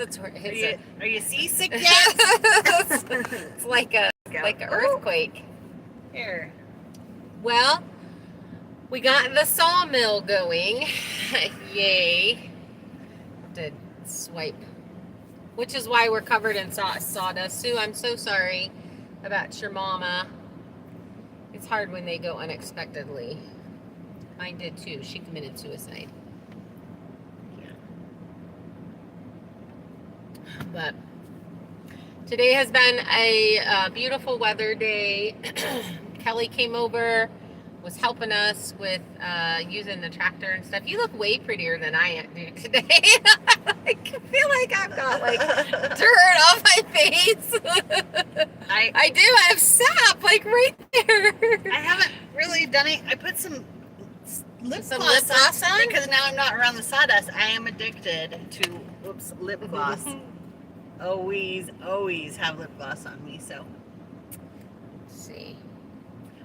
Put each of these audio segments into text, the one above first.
sorry. Are you seasick yet? It's like an earthquake. Here. Well, we got the sawmill going. Yay. To swipe. Which is why we're covered in sawdust. Sue, I'm so sorry about your mama. It's hard when they go unexpectedly. Mine did too. She committed suicide. But today has been a beautiful weather day. Kelly came over, was helping us with using the tractor and stuff. You look way prettier than I do today. I feel like I've got like dirt off my face. I do. I have sap like right there. I haven't really done it. I put some lip gloss on because now I'm not around the sawdust. I am addicted to lip gloss. always have lip gloss on me. So let's see.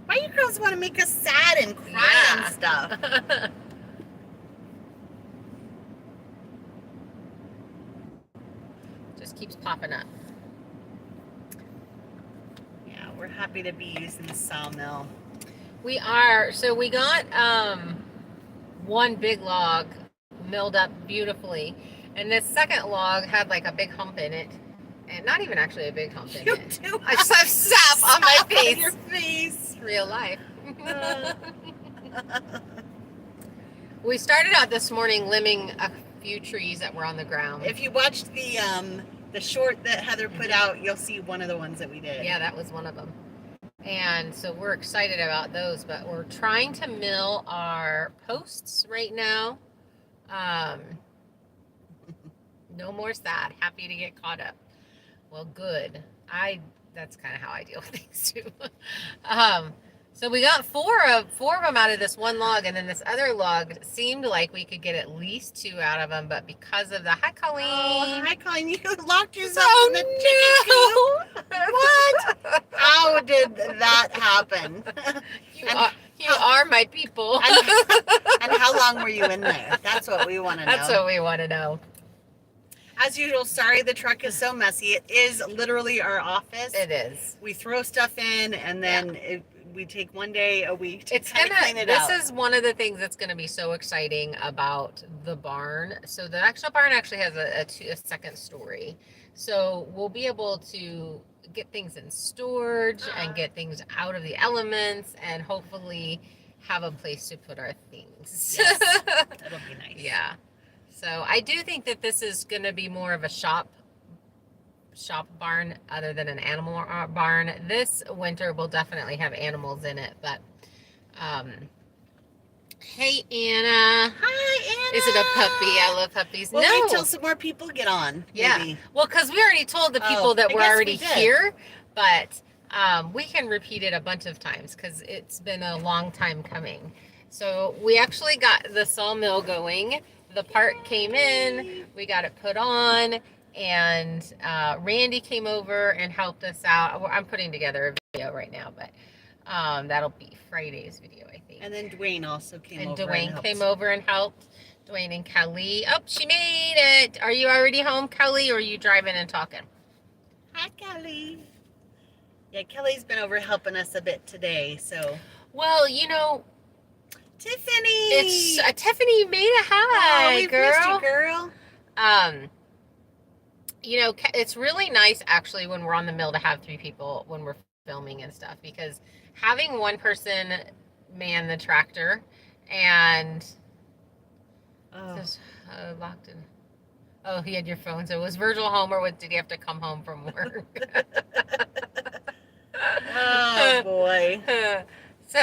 Why you girls want to make us sad and cry and stuff? Just keeps popping up. Yeah, we're happy to be using the sawmill. We are. So we got one big log milled up beautifully, and this second log had like a big hump in it, and not even actually a big hump in it. I just have sap on my face. On your face. Real life. We started out this morning limbing a few trees that were on the ground. If you watched the short that Heather put out, you'll see one of the ones that we did. Yeah, that was one of them. And so we're excited about those, but we're trying to mill our posts right now. No more sad. Happy to get caught up. Well, good. That's kind of how I deal with things too. So we got four of them out of this one log, and then this other log seemed like we could get at least 2 out of them, but because of the Colleen. Oh, hi Colleen, you locked yourself in the chicken coop. What? How did that happen? You are my people. And how long were you in there? That's what we want to know. That's what we want to know. As usual, sorry the truck is so messy. It is literally our office. It is. We throw stuff in, and then we take one day a week to clean it out. This is one of the things that's going to be so exciting about the barn. So the actual barn actually has a second story. So we'll be able to get things in storage and get things out of the elements, and hopefully have a place to put our things. Yes, that'll be nice. Yeah. So I do think that this is going to be more of a shop barn other than an animal barn. This winter will definitely have animals in it, but hey Anna. Hi Anna. Is it a puppy? I love puppies. Well, no. wait till some more people get on. Yeah. Maybe. Well, because we already told the people that were already here, but we can repeat it a bunch of times because it's been a long time coming. So we actually got the sawmill going. The part came in, we got it put on, and Randy came over and helped us out. I'm putting together a video right now, but that'll be Friday's video, I think. And then Dwayne also came over. And Dwayne came over and helped. Dwayne and Kelly. Oh, she made it. Are you already home, Kelly, or are you driving and talking? Hi, Kelly. Yeah, Kelly's been over helping us a bit today, so. Well, you know, Tiffany. Tiffany made a hi, we girl. missed you, girl. You know, it's really nice actually when we're on the mill to have 3 people when we're filming and stuff, because having one person man the tractor and just locked in. Oh, he had your phone. So was Virgil home, or did he have to come home from work? Oh boy. So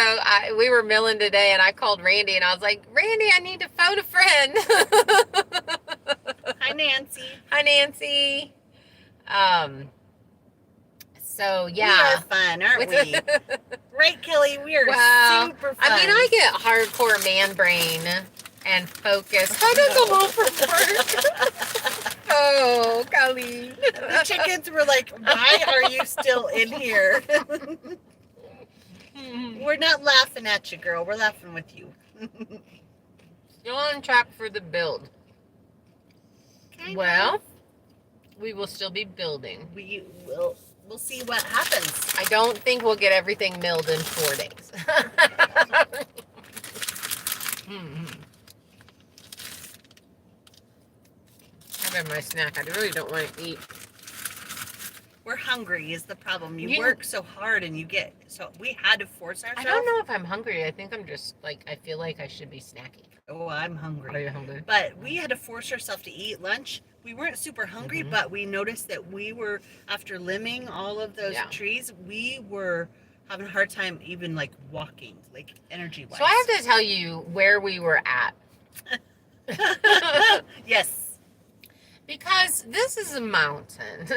we were milling today, and I called Randy, and I was like, Randy, I need to phone a friend. Hi, Nancy. Hi, Nancy. So, yeah. We are fun, aren't we? Right, Kelly? We are super fun. I mean, I get hardcore man brain and focus. How does the whole work? Oh, Kelly. The chickens were like, why are you still in here? We're not laughing at you, girl. We're laughing with you. Still on track for the build. Well, we will still be building. We'll see what happens. I don't think we'll get everything milled in 4 days. I've had my snack. I really don't want to eat. We're hungry is the problem. You work so hard and we had to force ourselves. I don't know if I'm hungry. I think I'm just I feel like I should be snacking. Oh, I'm hungry. Are you hungry? But we had to force ourselves to eat lunch. We weren't super hungry, but we noticed that we were, after limbing all of those trees, we were having a hard time even walking, energy-wise. So I have to tell you where we were at. Yes. Because this is a mountain.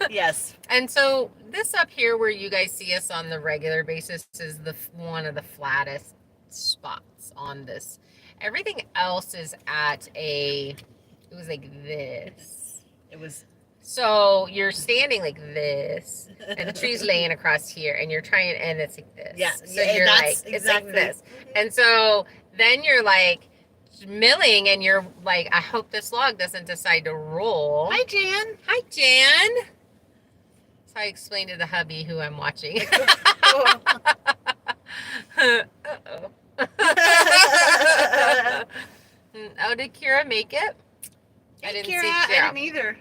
Yes. And so this up here where you guys see us on the regular basis is one of the flattest spots on this. Everything else is at it was like this. So you're standing like this, and the tree's laying across here, and you're trying, and it's like this. Yeah. So you're it's like this. And so then you're milling, and you're I hope this log doesn't decide to roll. Hi, Jan. Hi, Jan. So I explained to the hubby who I'm watching. Uh-oh. Oh, did Kira make it? I didn't see Kira. I didn't either.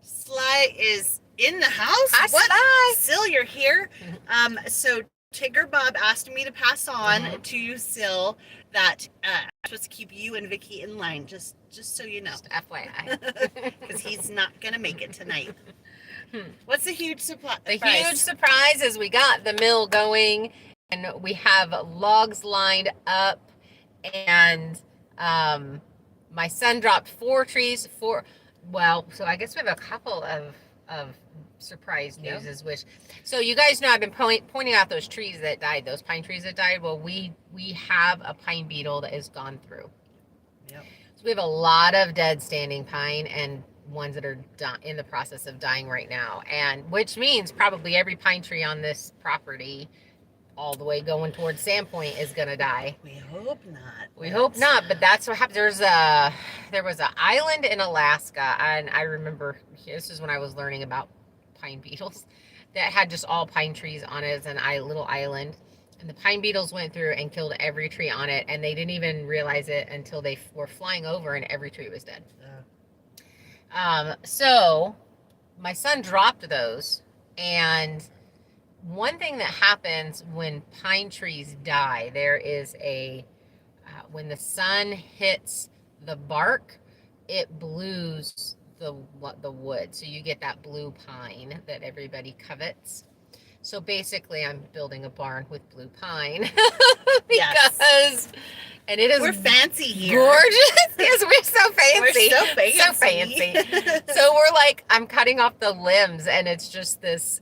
Sly is in the house. Hi, Sly. Sil, you're here. So Tigger Bob asked me to pass on to you, Sil, that I'm supposed to keep you and Vicky in line, just so you know. Just FYI. Because he's not gonna make it tonight. What's the huge surprise? The huge surprise is we got the mill going, and we have logs lined up, and my son dropped 4 trees. So I guess we have a couple of surprise news, so you guys know I've been pointing out those trees that died, those pine trees that died. Well, we have a pine beetle that has gone through. Yep. So we have a lot of dead standing pine and ones that are in the process of dying right now, and which means probably every pine tree on this property all the way going towards Sandpoint is gonna die. We hope not. We hope not, but that's what happened. There was an island in Alaska, and I remember this is when I was learning about pine beetles, that had just all pine trees on it as a little island, and the pine beetles went through and killed every tree on it, and they didn't even realize it until they were flying over and every tree was dead. So my son dropped those, and one thing that happens when pine trees die, there is when the sun hits the bark, it blues the wood. So you get that blue pine that everybody covets. So basically I'm building a barn with blue pine and it is we're fancy here. Gorgeous. Yes, we're so fancy. We're so fancy. So fancy. So we're I'm cutting off the limbs, and it's just this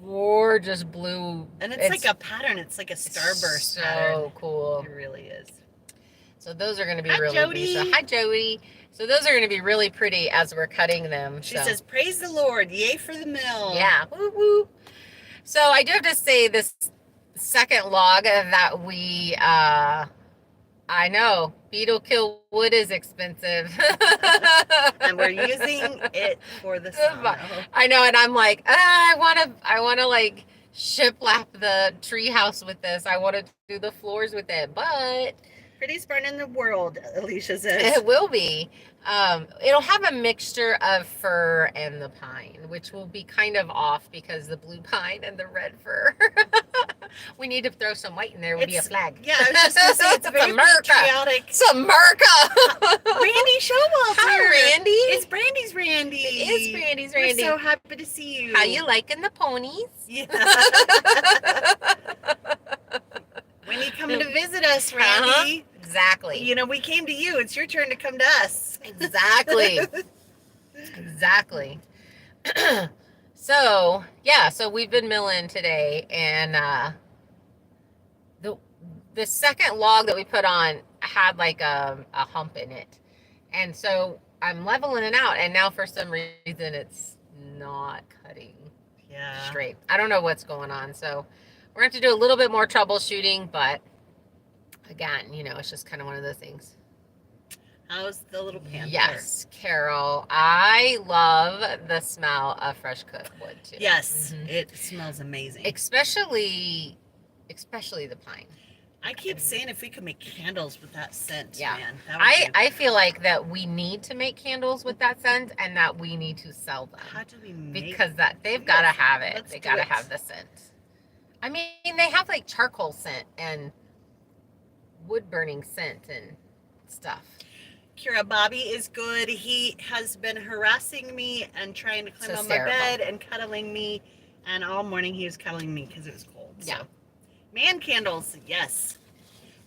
gorgeous blue, and it's like a pattern. It's like a starburst pattern. So cool. It really is. So those are going to be Hi, really Jody. pretty. So, hi, Jody. So those are going to be really pretty as we're cutting them. She says, "Praise the Lord, yay for the mill." Yeah. Woo woo. So I do have to say, this second log that we I know beetle-killed wood is expensive. And we're using it for the sawmill. I know, and I'm I want to shiplap the tree house with this. I want to do the floors with it, but prettiest barn in the world, Alicia says. It will be. It'll have a mixture of fir and the pine, which will be kind of off because the blue pine and the red fir. We need to throw some white in there. It would be a flag. Yeah, I was just going to say, it's very patriotic. It's America. Randy Showalter. Hi, Randy. It's Brandy's Randy. It is Brandy's Randy. We're so happy to see you. How you liking the ponies? Yeah. When you come to visit us, Randy. Exactly. You know, we came to you. It's your turn to come to us. Exactly. Exactly. So we've been milling today, and the second log that we put on had a hump in it, and so I'm leveling it out, and now for some reason it's not cutting straight. I don't know what's going on, so we're going to have to do a little bit more troubleshooting, but again, it's just kind of one of those things. How's the little panther? Yes, Carol. I love the smell of fresh cut wood too. Yes, it smells amazing. Especially the pine. I keep saying if we could make candles with that scent, yeah. man. That would I feel like that we need to make candles with that scent and that we need to sell them. How do we make Because they've got to have it. They got to have the scent. I mean, they have like charcoal scent and wood burning scent and stuff. Kira, Bobby is good. He has been harassing me and trying to climb on my bed and cuddling me. And all morning he was cuddling me because it was cold. Yeah. So. Man candles, yes.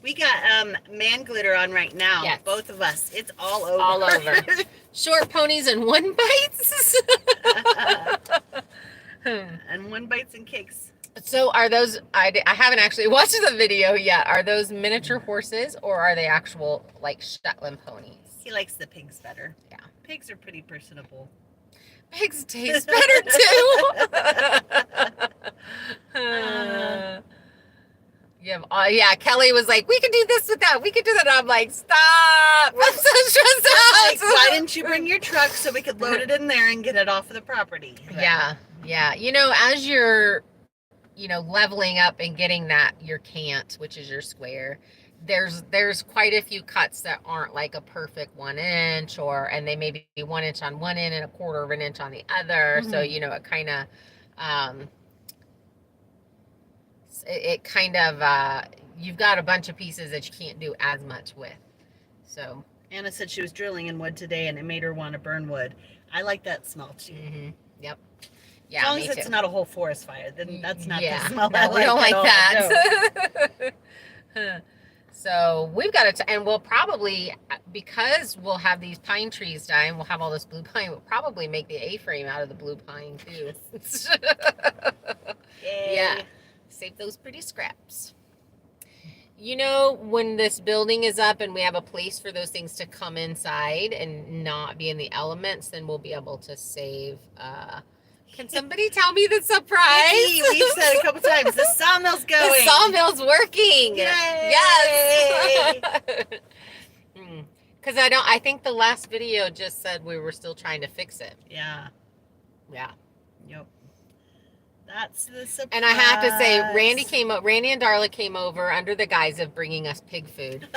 We got man glitter on right now. Yes. Both of us. It's all over. All over. Short ponies and one bites. And one bites and cakes. So are those, I haven't actually watched the video yet. Are those miniature horses or are they actual like Shetland ponies? He likes the pigs better. Yeah. Pigs are pretty personable. Pigs taste better too. Yeah, Kelly was like, we could do this with that. We could do that. I'm like, stop. I'm so stressed out. Like, why didn't you bring your truck so we could load it in there and get it off of the property? Yeah. You know, as you're, leveling up and getting that, your cant, which is your square, there's quite a few cuts that aren't like a perfect 1 inch and they may be 1 inch on one end and a 1/4 of an inch on the other. Mm-hmm. So, it kind of, you've got a bunch of pieces that you can't do as much with. So Anna said she was drilling in wood today and it made her want to burn wood. I like that smell too. Mm-hmm. Yep. Yeah, as long as it's not a whole forest fire, then that's not the smell I we don't like that. No. So we've got to, and we'll probably, because we'll have these pine trees dying, we'll have all this blue pine, we'll probably make the A-frame out of the blue pine too. Yeah. Save those pretty scraps. When this building is up and we have a place for those things to come inside and not be in the elements, then we'll be able to save. Can somebody tell me the surprise? Nikki, we've said a couple times, the sawmill's going. The sawmill's working. Yay. Yes. Because I think the last video just said we were still trying to fix it. Yeah. Yeah. Yep. That's the surprise. And I have to say, Randy and Darla came over under the guise of bringing us pig food.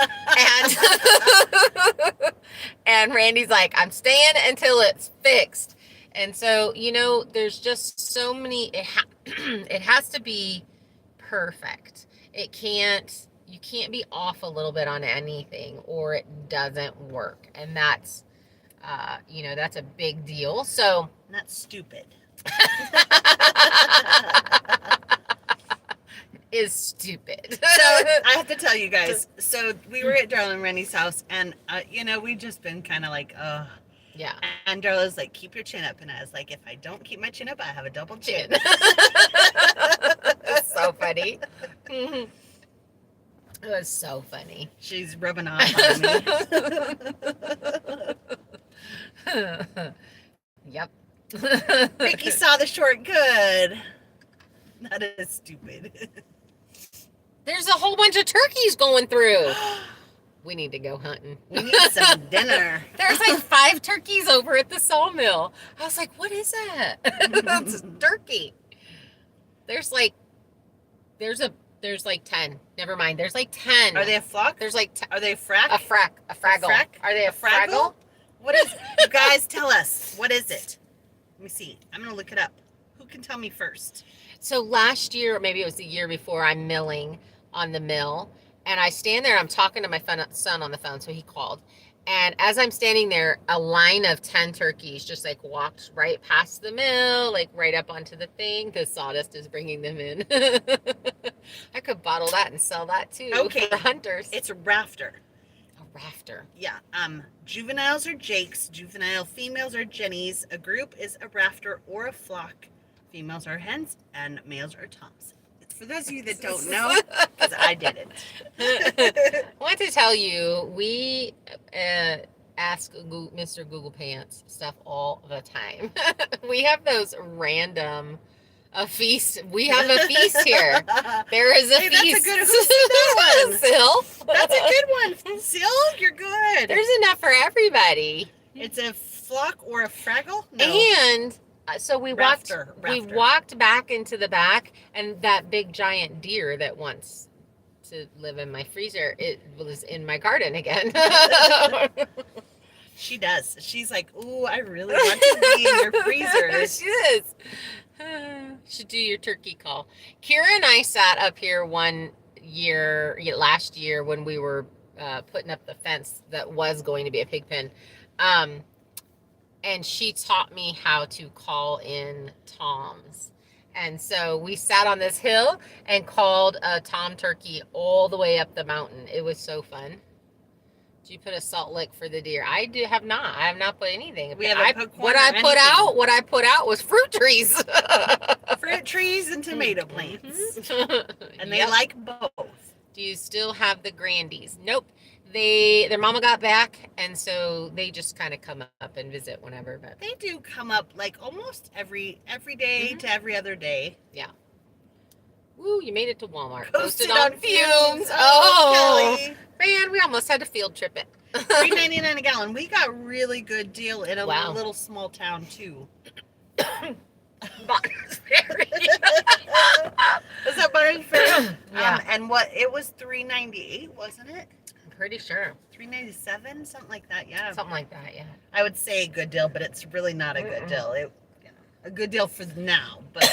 And Randy's like, I'm staying until it's fixed. And so, there's just so many, it has to be perfect. You can't be off a little bit on anything or it doesn't work. And that's, that's a big deal. So. Not stupid. Is stupid. So I have to tell you guys, so we were at Darla and Randy's house and, we'd just been kind of like, yeah. And Darla's like, keep your chin up. And I was like, if I don't keep my chin up, I have a double chin. That's so funny. It was so funny. She's rubbing off on me. Yep. Ricky saw the short good. That is stupid. There's a whole bunch of turkeys going through. We need to go hunting. We need some dinner. There's like 5 turkeys over at the sawmill. I was like, what is that? That's a turkey. There's like 10. Never mind. There's like 10. Are they a flock? There's like Are they a frack? A fraggle. Are they a fraggle? What is it? You guys tell us. What is it? Let me see. I'm going to look it up. Who can tell me first? So last year, or maybe it was the year before, I'm milling on the mill. And I stand there, I'm talking to my son on the phone, so he called. And as I'm standing there, a line of 10 turkeys just like walked right past the mill, like right up onto the thing. The sawdust is bringing them in. I could bottle that and sell that too for hunters. It's a rafter. A rafter. Yeah. Juveniles are jakes. Juvenile females are jennies. A group is a rafter or a flock. Females are hens and males are toms. For those of you that don't know, because I didn't. I want to tell you, we ask Mr. Google Pants stuff all the time. We have those random A feast. We have a feast here. There is a Hey, feast. that's a good. Who said that one? Sil. That's a good one. Sil, you're good. There's enough for everybody. It's a flock or a fraggle. No. And so we Rafter. walked back into the back, and that big giant deer that wants to live in my freezer, it was in my garden again. She does. She's like, ooh, I really want to be in your freezer. She is. Should do your turkey call. Kira and I sat up here last year when we were putting up the fence that was going to be a pig pen. And she taught me how to call in toms. And so we sat on this hill and called a tom turkey all the way up the mountain. It was so fun. Did you put a salt lick for the deer? I have not. I have not put anything. What I put out was fruit trees. Fruit trees and tomato plants. Mm-hmm. And they like both. Do you still have the Grandies? Nope. Their mama got back, and so they just kind of come up and visit whenever. But they do come up like almost every day to every other day. Yeah. Woo, you made it to Walmart. Posted on fumes. Oh, Kelly. Man, we almost had to field trip it. $3.99 a gallon. We got a really good deal in a little small town too. Bonners Ferry. Is that Bonners Ferry? Yeah. And what it was $3.98, wasn't it? I'm pretty sure. $3.97, something like that. Yeah. Something like that. Yeah. I would say a good deal, but it's really not a good deal. A good deal for now, but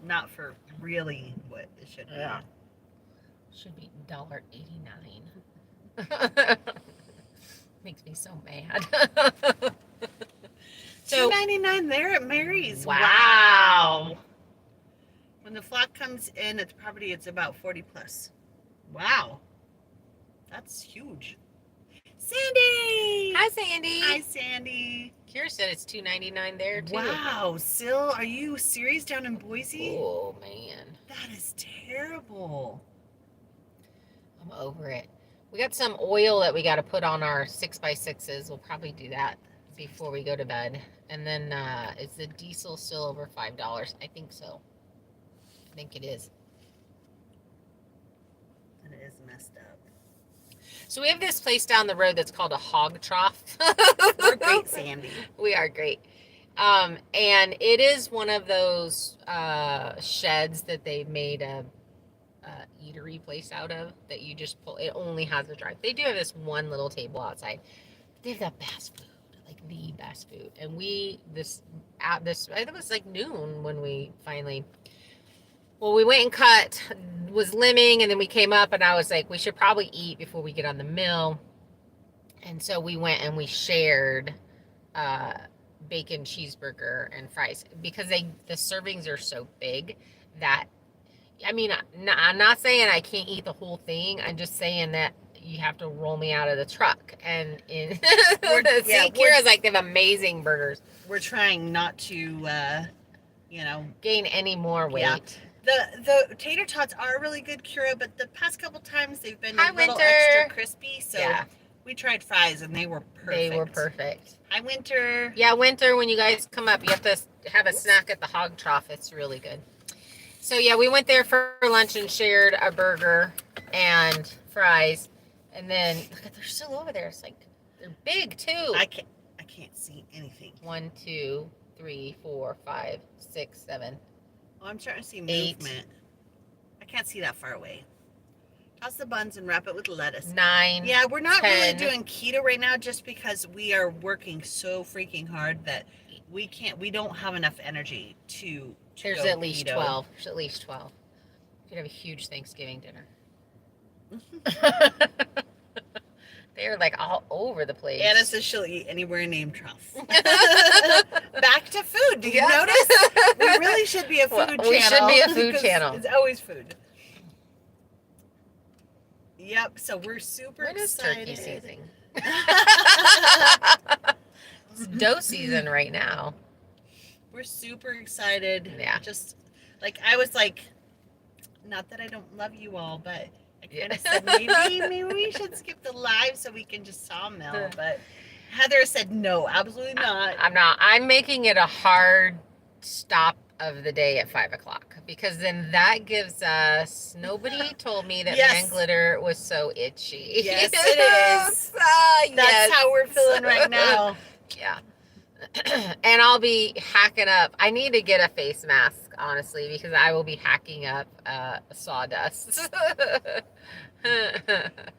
not for really what it should be. Yeah. Should be $1.89. Makes me so mad. So $2.99 there at Mary's. Wow. When the flock comes in at the property, it's about 40 plus. Wow. That's huge. Sandy! Hi, Sandy. Hi, Sandy. Kira said it's $2.99 there, too. Wow. Sil, are you serious down in Boise? Oh, man. That is terrible. I'm over it. We got some oil that we got to put on our 6x6s. We'll probably do that before we go to bed. And then is the diesel still over $5? I think so. I think it is. It is messed up. So we have this place down the road that's called a hog trough. We're great, Sandy. We are great. And it is one of those sheds that they made a eatery place out of that you just pull. It only has a drive. They do have this one little table outside. They have the best food, like the best food. And it was like noon when we finally. Well, we went and cut, was limbing, and then we came up, and I was like, we should probably eat before we get on the mill. And so we went and we shared bacon cheeseburger and fries because the servings are so big that, I mean, I'm not saying I can't eat the whole thing. I'm just saying that you have to roll me out of the truck. And Kira's like, they have amazing burgers. We're trying not to, gain any more weight. Yeah. The tater tots are really good, Kira, but the past couple times they've been a little Winter. extra crispy. So Yeah. we tried fries and they were perfect. They were perfect. Hi, Winter. Yeah, Winter, when you guys come up, you have to have a snack at the hog trough. It's really good. So yeah, we went there for lunch and shared a burger and fries. And then look at, they're still over there. It's like they're big too. I can't see anything. 1, 2, 3, 4, 5, 6, 7. Oh, I'm starting to see 8. movement. I can't see that far away. Toss the buns and wrap it with lettuce. 9. Yeah, we're not 10. really doing keto right now just because we are working so freaking hard that we don't have enough energy to There's go at least keto. 12. There's at least 12. We could have a huge Thanksgiving dinner. They're like all over the place. Anna says she'll eat anywhere named Trough. Back to food. Do you notice? We really should be a food channel. We should be a food channel. It's always food. Yep. So we're super When is excited. turkey season? It's dough season right now. We're super excited. Yeah. Just like I was like, not that I don't love you all, but I kind of said maybe we should skip the live so we can just Sawmill. But Heather said no, absolutely not. I'm not. I'm making it a hard stop of the day at 5 o'clock, because then that gives us, nobody told me that Yes. man glitter was so itchy. Yes, it is. That's how we're feeling right now. Yeah. And I'll be hacking up. I need to get a face mask, honestly, because I will be hacking up sawdust.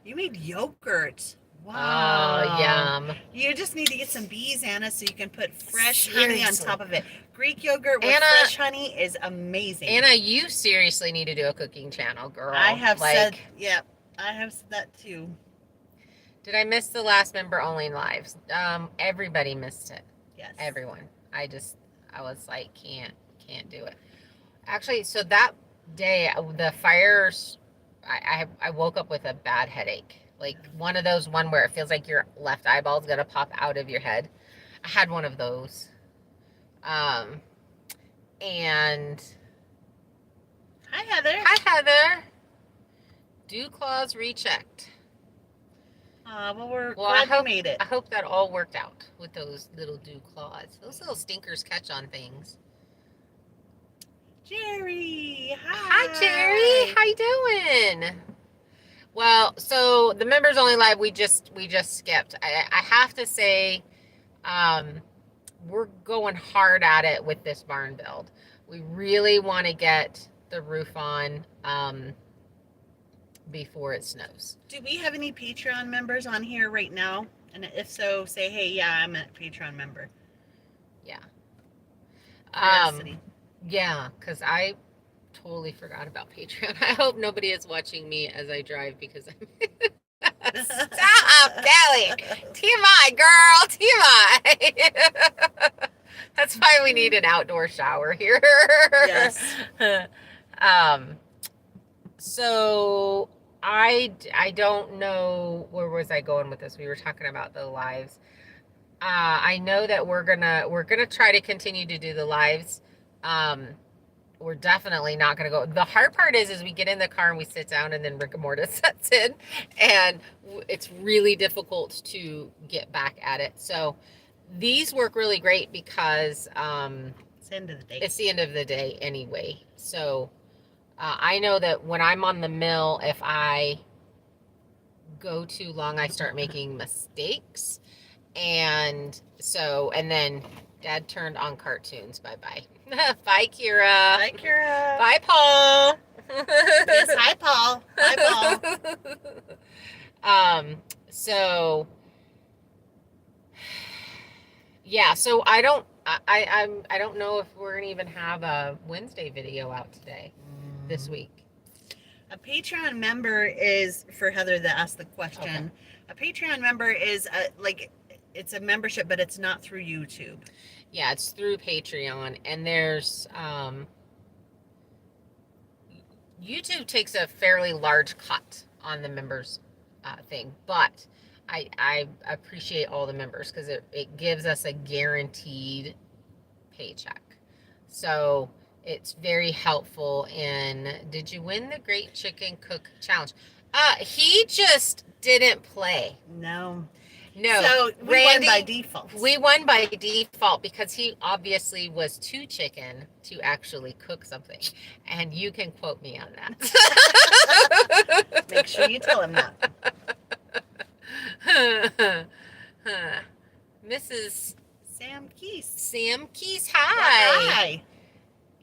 You made yogurt. Wow. Oh, yum. You just need to get some bees, Anna, so you can put fresh honey on top of it. Greek yogurt with Anna, fresh honey is amazing. Anna, you seriously need to do a cooking channel, girl. I have said, yeah, I have said that too. Did I miss the last member only lives? Everybody missed it. Yes. Everyone. I was like, can't do it. Actually, so that day, the fires, I woke up with a bad headache. Like one of those where it feels like your left eyeball's gonna pop out of your head. I had one of those. And hi, Heather. Hi, Heather. Dew claws rechecked. Well, we're glad you made it. I hope that all worked out with those little dew claws. Those little stinkers catch on things. Jerry, hi. Hi, Jerry. How you doing? Well, so the members only live we just skipped. I have to say, we're going hard at it with this barn build. We really want to get the roof on before it snows. Do we have any Patreon members on here right now? And if so, say, hey, yeah, I'm a Patreon member. Yeah. Curiosity. Yeah, because I totally forgot about Patreon. I hope nobody is watching me as I drive, because I'm stop, Kelly. TMI, girl. TMI. That's why we need an outdoor shower here. Yes. So I don't know, where was I going with this? We were talking about the lives. I know that we're gonna try to continue to do the lives. We're definitely not going to go. The hard part is we get in the car and we sit down, and then rigor mortis sets in, and it's really difficult to get back at it. So these work really great because it's the end of the day. It's the end of the day anyway. So I know that when I'm on the mill, if I go too long, I start making mistakes. And then Dad turned on cartoons. Bye-bye. Bye, Kira. Bye, Kira. Bye, Paul. Yes, hi, Paul. Hi, Paul. So yeah, so I don't know if we're gonna even have a Wednesday video out this week. A Patreon member is, for Heather that asked the question, okay. A Patreon member is it's a membership, but it's not through YouTube. Yeah, it's through Patreon, and there's YouTube takes a fairly large cut on the members thing, but I appreciate all the members because it gives us a guaranteed paycheck. So it's very helpful in, did you win the Great Chicken Cook Challenge? He just didn't play. No. So we won by default. We won by default because he obviously was too chicken to actually cook something. And you can quote me on that. Make sure you tell him that. Mrs. Sam Keys, hi. Hi.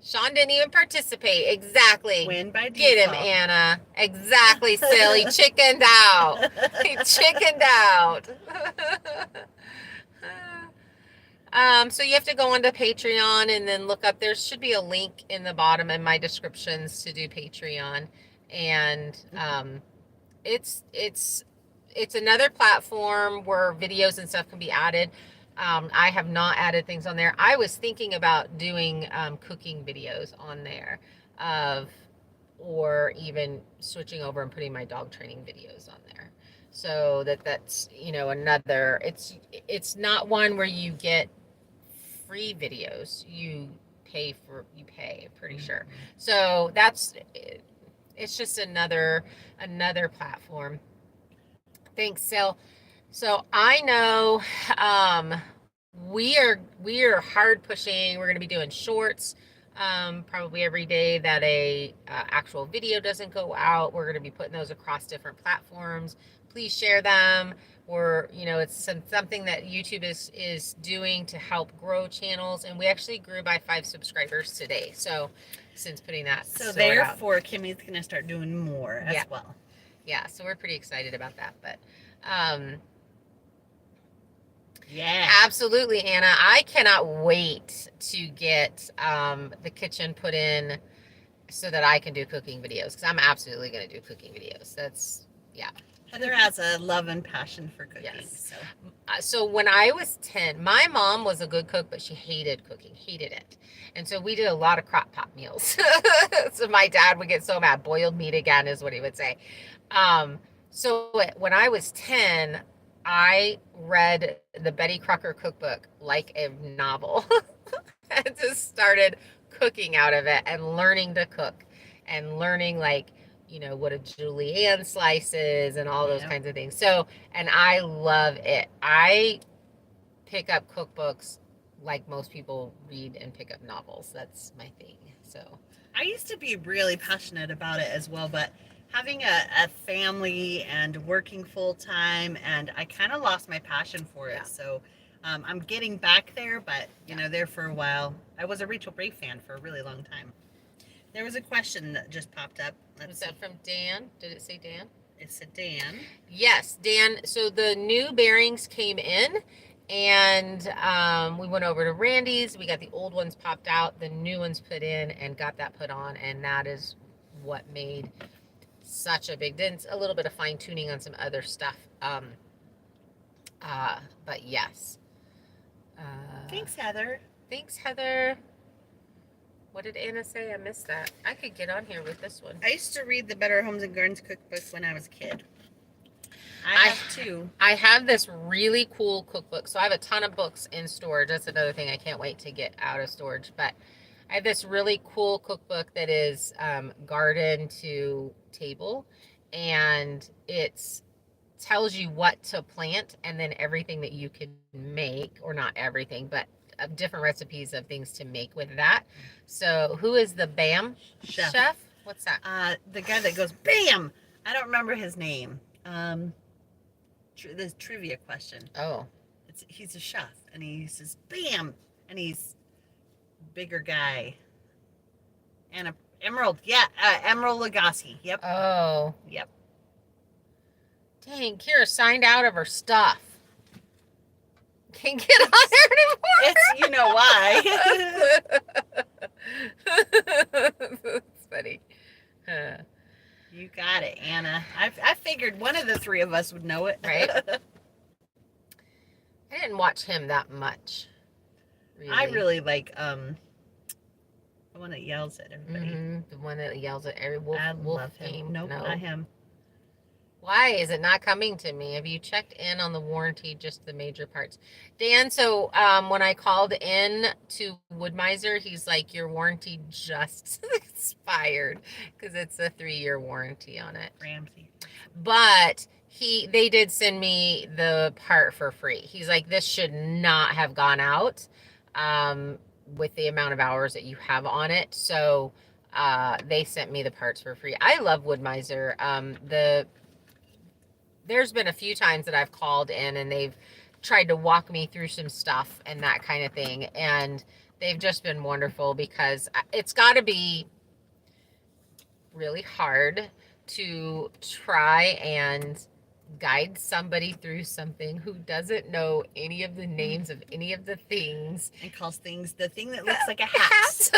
Sean didn't even participate. Exactly. Win by default. Get him, Anna. Exactly, silly. Chickened out. He chickened out. So you have to go onto Patreon and then look up. There should be a link in the bottom in my descriptions to do Patreon. And it's another platform where videos and stuff can be added. I have not added things on there. I was thinking about doing cooking videos on there, or even switching over and putting my dog training videos on there. So that's another. It's not one where you get free videos. You pay. I'm pretty sure. So it's just another platform. Thanks, Sil. So I know we are hard pushing. We're going to be doing shorts. probably every day that a actual video doesn't go out. We're going to be putting those across different platforms. Please share them. Or, you know, it's something that YouTube is doing to help grow channels. And we actually grew by 5 subscribers today. So since putting that so therefore out. Kimmy's going to start doing more as well. Yeah, so we're pretty excited about that. But yeah, absolutely, Anna. I cannot wait to get the kitchen put in so that I can do cooking videos, because I'm absolutely going to do cooking videos. That's, yeah. Heather has a love and passion for cooking. Yes. So when I was 10, my mom was a good cook, but she hated cooking, hated it. And so we did a lot of crock pot meals. So my dad would get so mad. Boiled meat again is what he would say. So when I was 10, I read the Betty Crocker cookbook like a novel. And just started cooking out of it and learning to cook and learning, like, you know, what a julienne slice is and all those kinds of things. So, and I love it. I pick up cookbooks like most people read and pick up novels. That's my thing. So I used to be really passionate about it as well, but having a family and working full time, and I kind of lost my passion for it. So I'm getting back there, but you know, there for a while. I was a Rachel Brave fan for a really long time. There was a question that just popped up. Was that from Dan? Did it say Dan? It said Dan. Yes, Dan. So the new bearings came in, and we went over to Randy's. We got the old ones popped out, the new ones put in, and got that put on. And that is what made such a big difference. A little bit of fine tuning on some other stuff. But yes. Thanks, Heather. Thanks, Heather. What did Anna say? I missed that. I could get on here with this one. I used to read the Better Homes and Gardens cookbook when I was a kid. I have too. I have this really cool cookbook. So I have a ton of books in storage. That's another thing I can't wait to get out of storage. But I have this really cool cookbook that is garden to table. And it tells you what to plant and then everything that you can make, or not everything, but different recipes of things to make with that. So who is the BAM chef? What's that? The guy that goes BAM. I don't remember his name. This trivia question. Oh, he's a chef, and he says BAM, and he's bigger guy. And Emerald, Emerald Lagasse. Yep. Oh, yep. Dang, Kira signed out of her stuff. Can't get on there anymore. It's, you know why. That's funny. You got it, Anna. I figured one of the three of us would know it. Right? I didn't watch him that much. Really. I really like the one that yells at everybody. Mm-hmm. The one that yells at every wolf. I wolf love him. Game. Nope, not him. Why is it not coming to me? Have you checked in on the warranty, just the major parts? Dan, so when I called in to Woodmiser, he's like, your warranty just expired, because it's a 3-year warranty on it. Ramsey. But they did send me the part for free. He's like, this should not have gone out with the amount of hours that you have on it. So they sent me the parts for free. I love Woodmiser. There's been a few times that I've called in and they've tried to walk me through some stuff and that kind of thing. And they've just been wonderful, because it's got to be really hard to try and guide somebody through something who doesn't know any of the names of any of the things. And calls things the thing that looks like a hat.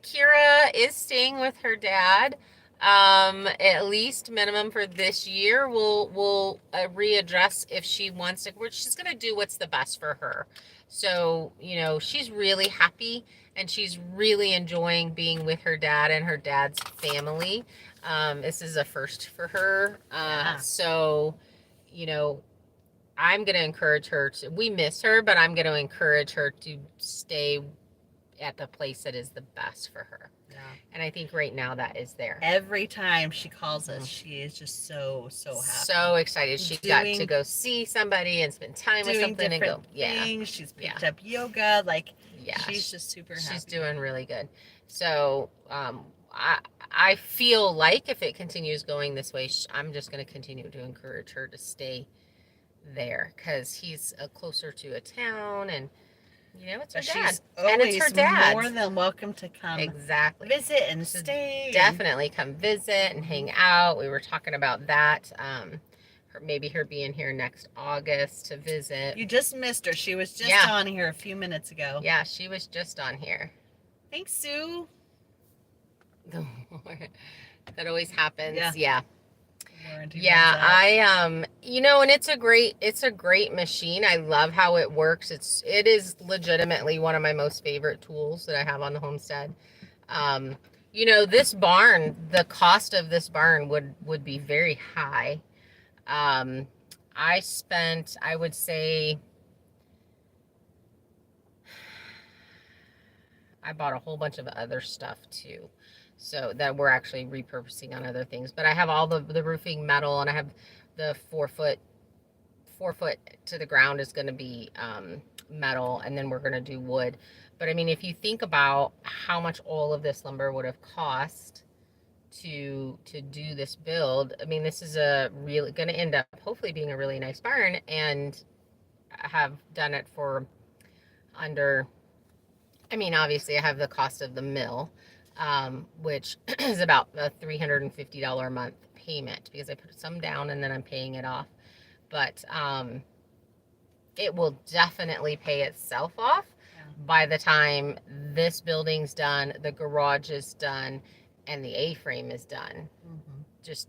Kira is staying with her dad, at least minimum for this year. We'll readdress if she wants to. She's going to do what's the best for her. So, you know, she's really happy and she's really enjoying being with her dad and her dad's family. This is a first for her. So, you know, I'm going to encourage her we miss her, but I'm going to encourage her to stay at the place that is the best for her. Yeah. And I think right now that is there. Every time she calls us, she is just so happy. So excited. She got to go see somebody and spend time with something and go. Things. She's picked up yoga. Like, she's just super happy. She's doing really good. So, I feel like if it continues going this way, I'm just going to continue to encourage her to stay there because he's closer to a town, and it's her dad, and it's her dad. More than welcome to come visit and stay. Definitely come visit and hang out. We were talking about that. Maybe her being here next August to visit. You just missed her. She was just on here a few minutes ago. Yeah, she was just on here. Thanks, Sue. That always happens. Yeah. And it's a great machine. I love how it works. It is legitimately one of my most favorite tools that I have on the homestead. This barn, the cost of this barn would be very high. I spent, I would say, I bought a whole bunch of other stuff too. So that we're actually repurposing on other things. But I have all the roofing metal, and I have the 4 foot to the ground is going to be metal, and then we're going to do wood. But I mean, if you think about how much all of this lumber would have cost to do this build, I mean, this is going to end up hopefully being a really nice barn, and I have done it for under. I mean, obviously, I have the cost of the mill. Which is about a $350 a month payment because I put some down and then I'm paying it off. But it will definitely pay itself off by the time this building's done, the garage is done, and the A-frame is done. Just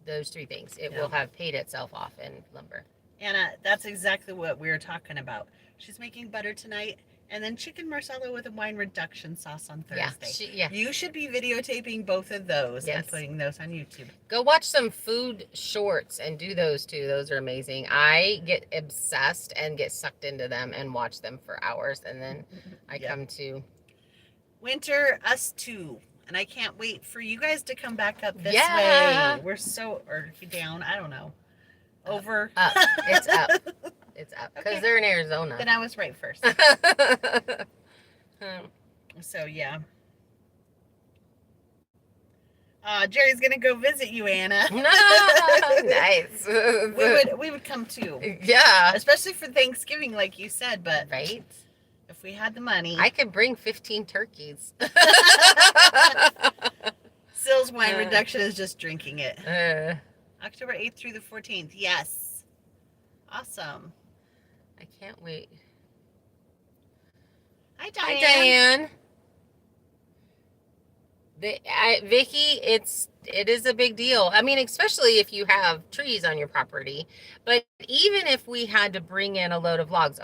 those 3 things. It will have paid itself off in lumber. Anna, that's exactly what we were talking about. She's making butter tonight. And then chicken marsala with a wine reduction sauce on Thursday. You should be videotaping both of those and putting those on YouTube. Go watch some food shorts and do those too. Those are amazing. I get obsessed and get sucked into them and watch them for hours. And then I come to winter, us too. And I can't wait for you guys to come back up this way. We're or down, I don't know. Over. Up. It's up. It's up because they're in Arizona. Then I was right first. So Jerry's gonna go visit you, Anna. Nice. we would come too. Yeah. Especially for Thanksgiving, like you said. But if we had the money, I could bring 15 turkeys. Sill's wine reduction is just drinking it. October 8th through the 14th. Yes. Awesome. I can't wait. Hi, Diane. Vicky, it is a big deal. I mean, especially if you have trees on your property. But even if we had to bring in a load of logs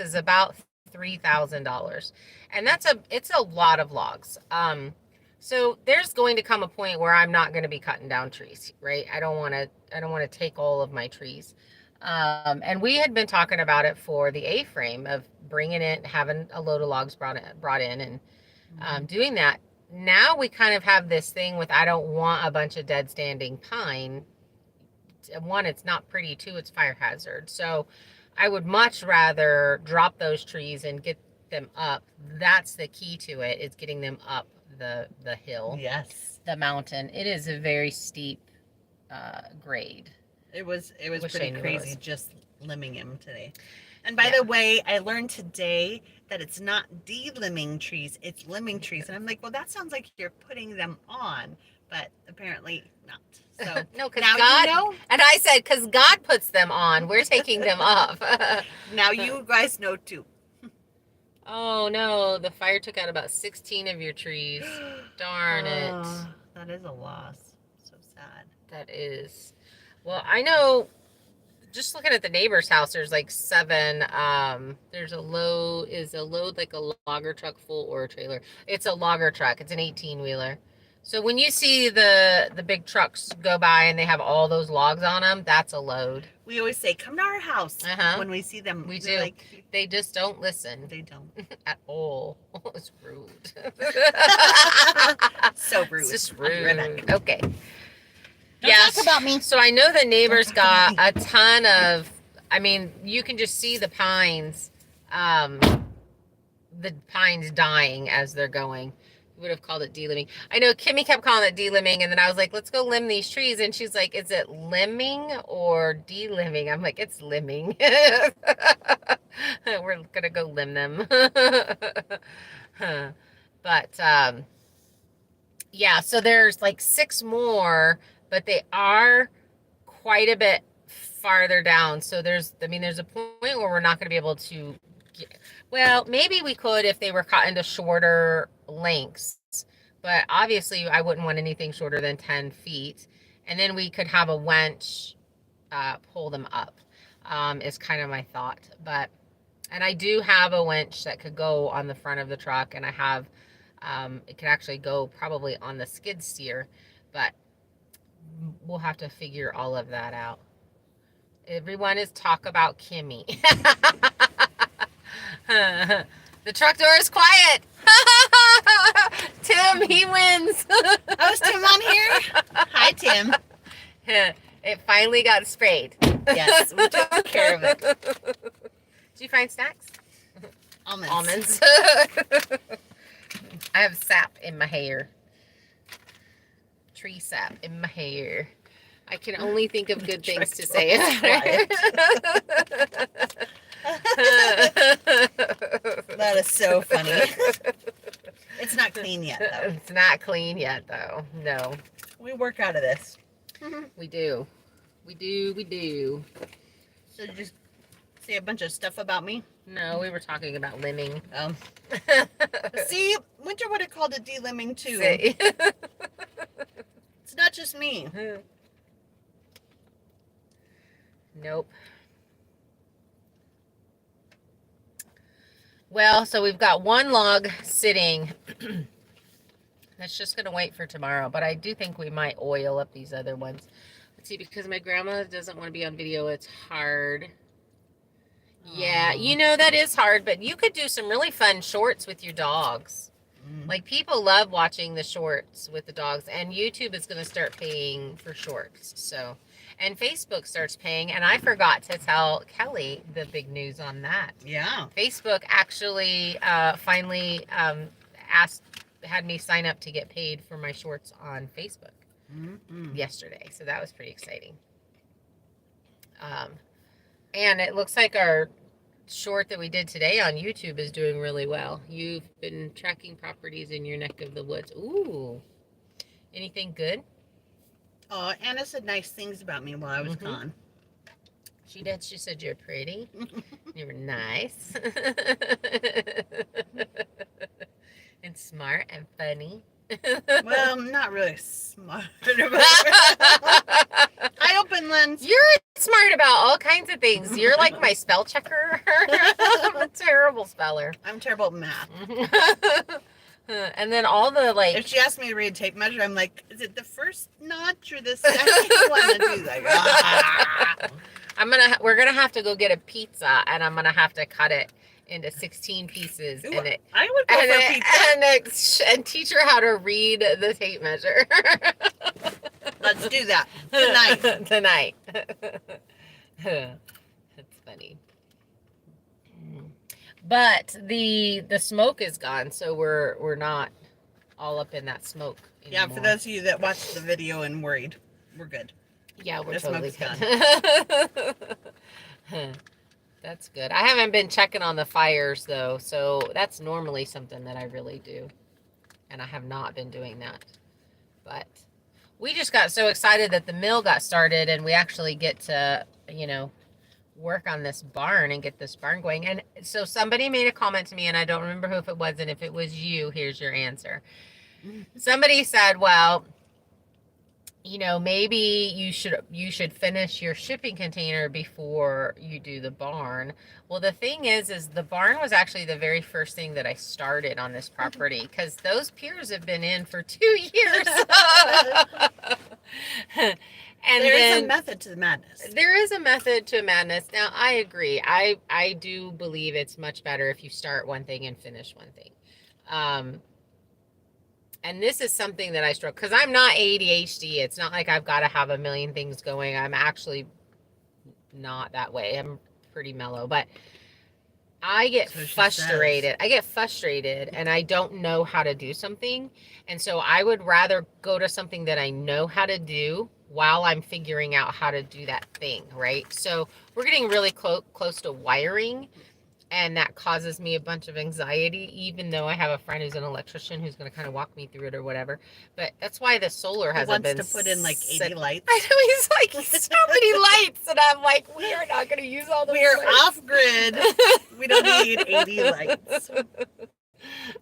is about $3,000, and it's a lot of logs. So there's going to come a point where I'm not going to be cutting down trees, right? I don't want to take all of my trees. And we had been talking about it for the A-frame of bringing it, having a load of logs brought in and doing that. Now we kind of have this thing with, I don't want a bunch of dead standing pine. One, it's not pretty. 2, it's fire hazard. So I would much rather drop those trees and get them up. That's the key to it, is getting them up the hill. Yes. The mountain. It is a very steep grade. It was pretty crazy just limbing him today. And by the way, I learned today that it's not de-limbing trees, it's limbing trees. And I'm like, well, that sounds like you're putting them on, but apparently not. So no, because God, you know? And I said, because God puts them on, we're taking them off. Now you guys know too. Oh no, the fire took out about 16 of your trees. Darn it. That is a loss. So sad. That is. Well, I know, just looking at the neighbor's house, there's like 7. There's a load like a logger truck full or a trailer? It's a logger truck. It's an 18-wheeler. So when you see the big trucks go by and they have all those logs on them, that's a load. We always say, come to our house when we see them. We do. Like, they just don't listen. They don't. At all. It's rude. So rude. It's just rude. Okay. Don't talk about me. So I know the neighbors got a ton of, I mean, you can just see the pines dying as they're going. Would have called it delimbing. I know Kimmy kept calling it delimbing, and then I was like, let's go limb these trees, and she's like, is it limbing or delimbing? I'm like, it's limbing. We're gonna go limb them. But yeah, so there's like 6 more, but they are quite a bit farther down. So there's a point where we're not going to be able to well, maybe we could if they were cut into shorter lengths, but obviously I wouldn't want anything shorter than 10 feet. And then we could have a winch pull them up, is kind of my thought. And I do have a winch that could go on the front of the truck, and I have, it could actually go probably on the skid steer, but we'll have to figure all of that out. Everyone is talk about Kimmy. The truck door is quiet. Tim, he wins. Oh, is Tim on here? Hi, Tim. It finally got sprayed. Yes, we took care of it. Did you find snacks? Almonds. I have sap in my hair. Tree sap in my hair. I can only think of good things to say. That is so funny. It's not clean yet, though. It's not clean yet, though. No. We work out of this. We do. We do. So you just say a bunch of stuff about me? No, we were talking about limbing. See, Winter would have called it delimbing, too. It's not just me. Nope. Well, so we've got one log sitting. That's just going to wait for tomorrow. But I do think we might oil up these other ones. Let's see, because my grandma doesn't want to be on video. It's hard. Yeah, you know, that is hard. But you could do some really fun shorts with your dogs. Like, people love watching the shorts with the dogs. And YouTube is going to start paying for shorts. So... And Facebook starts paying, and I forgot to tell Kelly the big news on that. Yeah. Facebook actually finally had me sign up to get paid for my shorts on Facebook yesterday. So that was pretty exciting. And it looks like our short that we did today on YouTube is doing really well. You've been tracking properties in your neck of the woods. Ooh. Anything good? Oh, Anna said nice things about me while I was gone. She did. She said you're pretty. You were nice. And smart and funny. Well, I'm not really smart about it. I open lens. You're smart about all kinds of things. You're like my spell checker. I'm a terrible speller. I'm terrible at math. And then all the, like... If she asks me to read a tape measure, I'm like, is it the first notch or the second one? And she's like, We're gonna have to go get a pizza, and I'm gonna have to cut it into 16 pieces. Ooh, and I would go for pizza. And teach her how to read the tape measure. Let's do that Tonight. That's funny. But the smoke is gone, so we're not all up in that smoke anymore. Yeah, for those of you that watched the video and worried, we're good. Yeah, we're the totally smoke's good. That's good. I haven't been checking on the fires, though, so that's normally something that I really do. And I have not been doing that. But we just got so excited that the mill got started, and we actually get to, work on this barn and get this barn going. And so somebody made a comment to me, and I don't remember who if it was, and if it was you, here's your answer. Somebody said, well, maybe you should finish your shipping container before you do the barn. Well, the thing is the barn was actually the very first thing that I started on this property, because those piers have been in for 2 years. And there is a method to the madness. There is a method to madness. Now, I agree. I do believe it's much better if you start one thing and finish one thing. And this is something that I struggle, because I'm not ADHD. It's not like I've got to have a million things going. I'm actually not that way. I'm pretty mellow, but I get frustrated. I get frustrated and I don't know how to do something. And so I would rather go to something that I know how to do while I'm figuring out how to do that thing, right? So we're getting really close to wiring, and that causes me a bunch of anxiety, even though I have a friend who's an electrician who's going to kind of walk me through it or whatever. But that's why the solar hasn't been... He wants to put in like 80 lights. I know, he's like, so many lights. And I'm like, we are not going to use all those We are lights. off grid. We don't need 80 lights.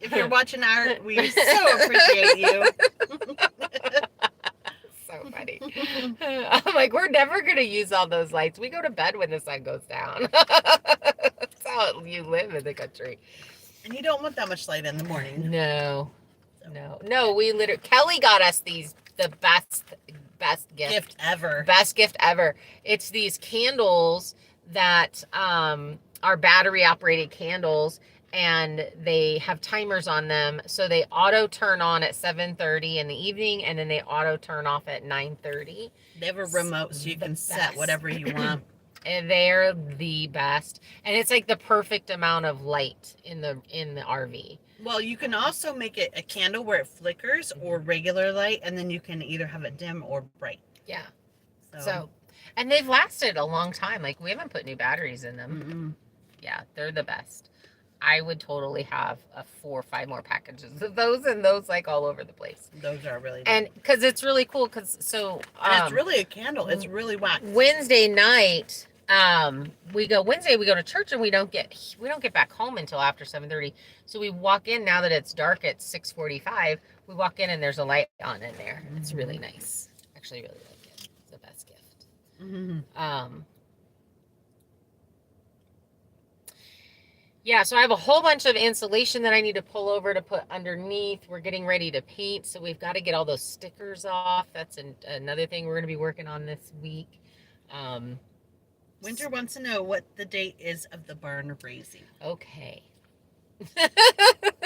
If you're watching our, we so appreciate you. So funny. I'm like, we're never going to use all those lights. We go to bed when the sun goes down. That's how you live in the country. And you don't want that much light in the morning. No. We literally, Kelly got us the best gift ever. Best gift ever. It's these candles that are battery operated candles, and they have timers on them, so they auto turn on at 7:30 in the evening, and then they auto turn off at 9:30. They have a remote, so you can set whatever you want. And they're the best, and it's like the perfect amount of light in the RV. Well, you can also make it a candle where it flickers, or regular light, and then you can either have it dim or bright. Yeah. So and they've lasted a long time. Like, we haven't put new batteries in them. Mm-mm. Yeah, they're the best. I would totally have 4 or 5 more packages of those, and those like all over the place. Those are really and because it's really cool, because and it's really a candle. It's really wax. Wednesday night, we go to church, and we don't get back home until after 7:30. So we walk in, now that it's dark at 6:45. We walk in and there's a light on in there. Mm-hmm. It's really nice. Actually, really like it. It's the best gift. Mm-hmm. Yeah, so I have a whole bunch of insulation that I need to pull over to put underneath. We're getting ready to paint, so we've got to get all those stickers off. That's another thing we're going to be working on this week. Winter wants to know what the date is of the barn raising. Okay.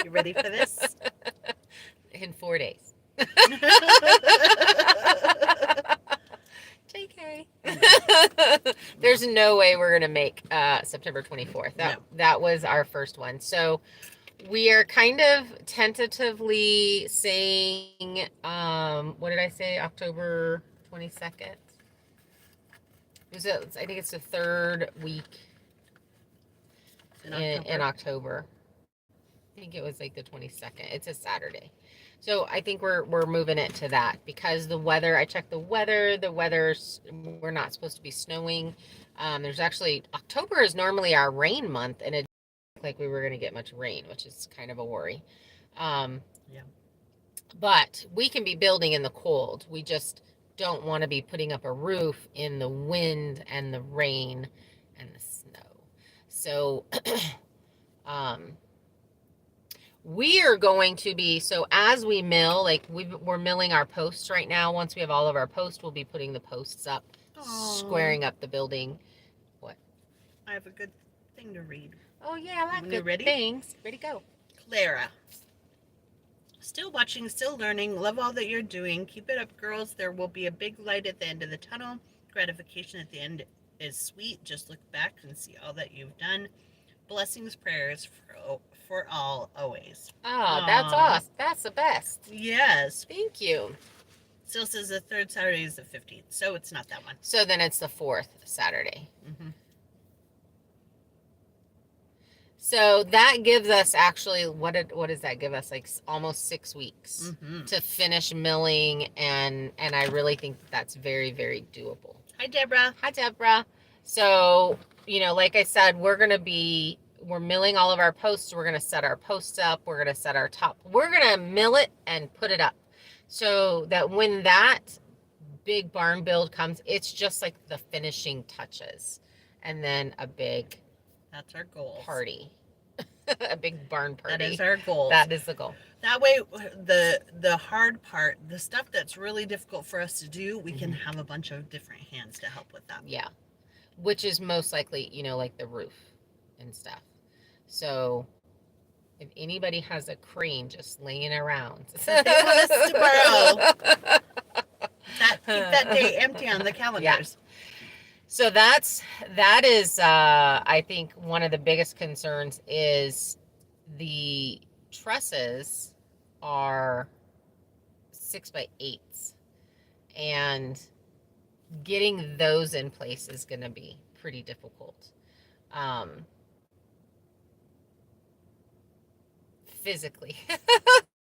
You ready for this? In 4 days. JK. There's no way we're going to make September 24th. That was our first one. So we are kind of tentatively saying, what did I say? October 22nd? I think it's the 3rd week in October. I think it was like the 22nd. It's a Saturday. So I think we're moving it to that, because the weather, I checked the weather. We're not supposed to be snowing. There's actually, October is normally our rain month, and it didn't look like we were going to get much rain, which is kind of a worry. Yeah. But we can be building in the cold. We just don't want to be putting up a roof in the wind and the rain and the snow. So, we are going to be, so as we mill, like we're milling our posts right now. Once we have all of our posts, we'll be putting the posts up, squaring up the building. What? I have a good thing to read. Oh yeah, I like good things. Ready, go. Clara. Still watching, still learning. Love all that you're doing. Keep it up, girls. There will be a big light at the end of the tunnel. Gratification at the end is sweet. Just look back and see all that you've done. Blessings, prayers for all, always. Oh, that's us. That's the best. Yes. Thank you. Still says the 3rd Saturday is the 15th, so it's not that one. So then it's the 4th Saturday. Mm-hmm. So that gives us actually, what does that give us? Like almost 6 weeks to finish milling, and I really think that's very, very doable. Hi, Deborah. Hi, Deborah. So, like I said, we're milling all of our posts. We're going to set our posts up. We're going to set our top. We're going to mill it and put it up, so that when that big barn build comes, it's just like the finishing touches, and then a big That's our goal. Party. A big barn party. That is our goal. That is the goal. That way, the hard part, the stuff that's really difficult for us to do, we can have a bunch of different hands to help with that. Yeah. Which is most likely, like the roof and stuff. So if anybody has a crane just laying around, that they want us to borrow, keep that day empty on the calendars. Yeah. So that is, I think, one of the biggest concerns is the trusses are 6x8s, and getting those in place is going to be pretty difficult. Physically,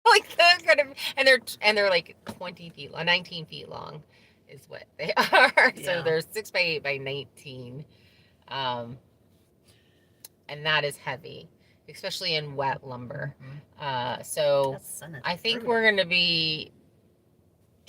like they're gonna, and they're like 20 feet, 19 feet long, is what they are. Yeah. So they're 6x8 by 19, and that is heavy, especially in wet lumber. So I think we're gonna be.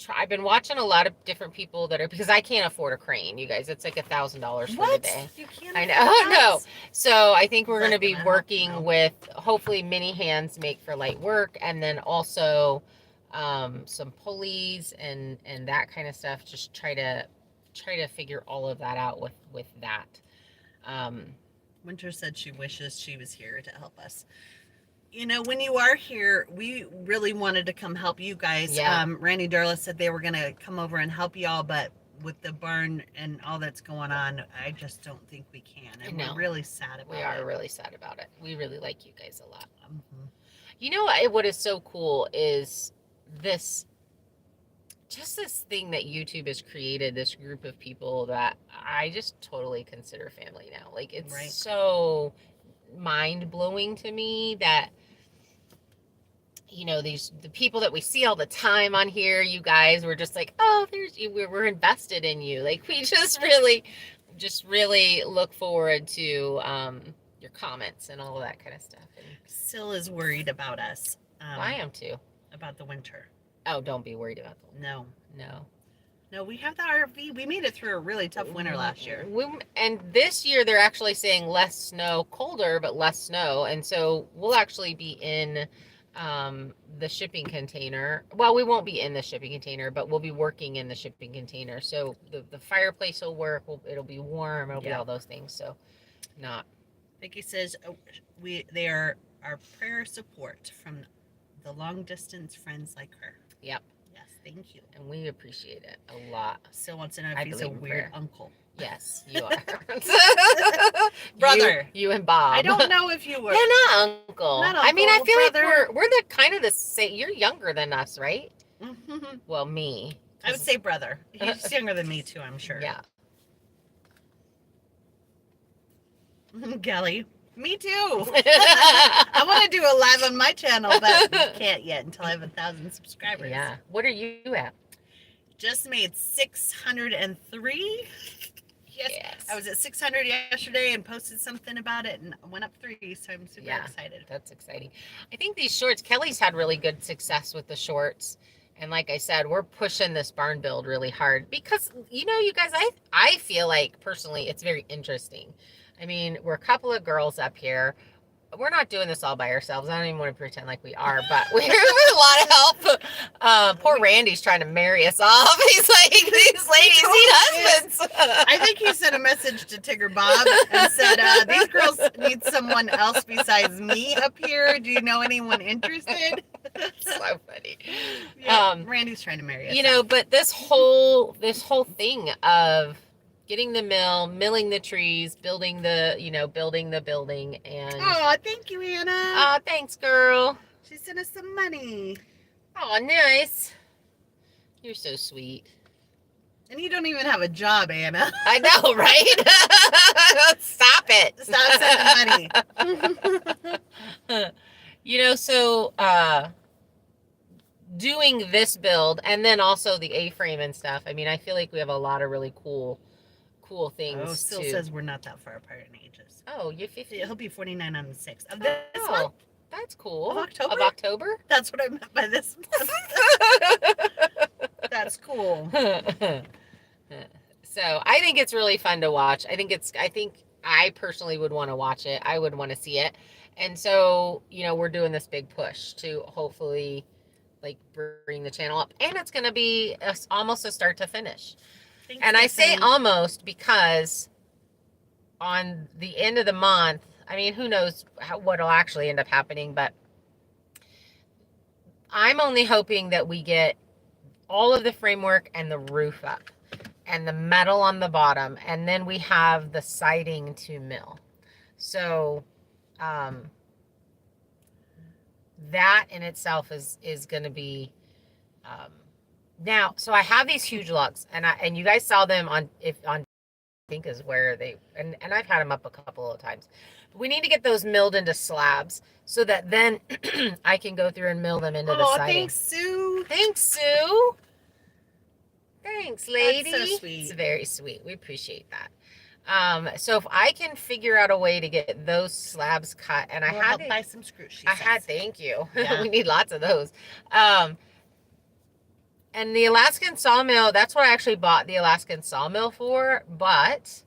I've been watching a lot of different people that are, because I can't afford a crane, you guys. It's like $1,000 for the day. You can't. I know. No. So I think we're going to be working with, hopefully, mini hands make for light work, and then also some pulleys and that kind of stuff. Just try to figure all of that out with that. Winter said she wishes she was here to help us. When you are here, we really wanted to come help you guys. Yeah. Randy Darla said they were going to come over and help y'all, but with the barn and all that's going on, I just don't think we can. And we're really sad about it. We are really sad about it. We really like you guys a lot. What is so cool is this thing that YouTube has created, this group of people that I just totally consider family now. Like, it's so mind-blowing to me that the people that we see all the time on here, you guys, we're just like, oh, there's you, we're invested in you. Like, we just really look forward to your comments and all of that kind of stuff. And Syl is worried about us. I am too. About the winter. Oh, don't be worried about the winter. No, we have the RV. We made it through a really tough winter last year. And this year they're actually saying less snow, colder, but less snow. And so we'll actually be in the shipping container. Well, we won't be in the shipping container, but we'll be working in the shipping container. So the fireplace will work. It'll be warm. It'll be all those things. So Vicky says they are our prayer support from the long distance friends like her. Yep. Yes, thank you. And we appreciate it a lot. Syl wants to know if he's a weird uncle. Yes, you are. Brother. You and Bob. I don't know if you were. You're not uncle. I mean, I feel brother. Like we're the kind of the same. You're younger than us, right? Mm-hmm. Well, me. I would say brother. He's younger than me too, I'm sure. Yeah. Kelly. Me too. I want to do a live on my channel, but can't yet until I have 1,000 subscribers. Yeah. What are you at? Just made 603. Yes. I was at 600 yesterday and posted something about it and went up 3, so I'm super excited. That's exciting. I think these shorts, Kelly's had really good success with the shorts. And like I said, we're pushing this barn build really hard because, you guys, I feel like personally it's very interesting. I mean, we're a couple of girls up here. We're not doing this all by ourselves. I don't even want to pretend like we are, but we have a lot of help. Poor Randy's trying to marry us off. He's like, these ladies need husbands. I think he sent a message to Tigger Bob and said, these girls need someone else besides me up here. Do you know anyone interested? So funny. Yeah, Randy's trying to marry us. But this whole thing of getting the mill, milling the trees, building the building, and oh, thank you, Anna. Oh, thanks, girl. She sent us some money. Oh, nice. You're so sweet. And you don't even have a job, Anna. I know, right? Stop it. Stop sending money. So doing this build and then also the A-frame and stuff. I mean, I feel like we have a lot of really cool things. Oh, Syl says we're not that far apart in ages. Oh, you're 50. He'll be 49 on the 6th of this month. That's cool. Of October? Of October? That's what I meant by this month. That's cool. So I think it's really fun to watch. I think I personally would want to watch it. I would want to see it. And so, we're doing this big push to hopefully like bring the channel up, and it's going to be almost a start to finish. Thanks, and Stephanie. I say almost because on the end of the month, I mean, who knows what'll actually end up happening, but I'm only hoping that we get all of the framework and the roof up and the metal on the bottom, and then we have the siding to mill. So that in itself is going to be now. So I have these huge logs, and you guys saw them on I think is where they and I've had them up a couple of times. But we need to get those milled into slabs so that then I can go through and mill them into the siding. Thanks, Sue. Thanks, Sue. Thanks, lady. That's so sweet. It's very sweet. We appreciate that. So if I can figure out a way to get those slabs cut, and I had to buy some screws. Thank you. Yeah. We need lots of those. And the Alaskan Sawmill, that's what I actually bought the Alaskan Sawmill for, but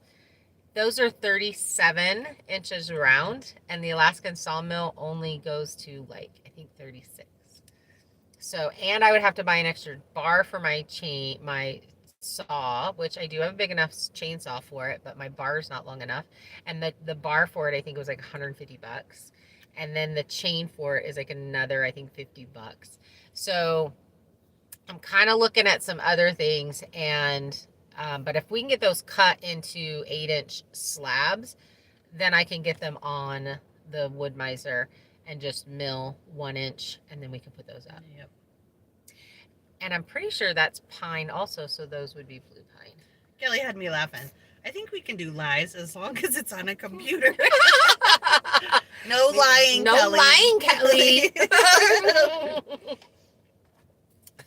those are 37 inches round, and the Alaskan Sawmill only goes to I think 36. So, and I would have to buy an extra bar for my saw, which I do have a big enough chainsaw for it, but my bar is not long enough. And the bar for it, I think, was like $150. And then the chain for it is like another, I think, $50. So I'm kind of looking at some other things, and but if we can get those cut into 8-inch slabs, then I can get them on the wood miser and just mill 1 inch, and then we can put those up. Yep. And I'm pretty sure that's pine also, so those would be blue pine. Kelly had me laughing. I think we can do lies as long as it's on a computer. No lying, no Kelly. Lying, Kelly.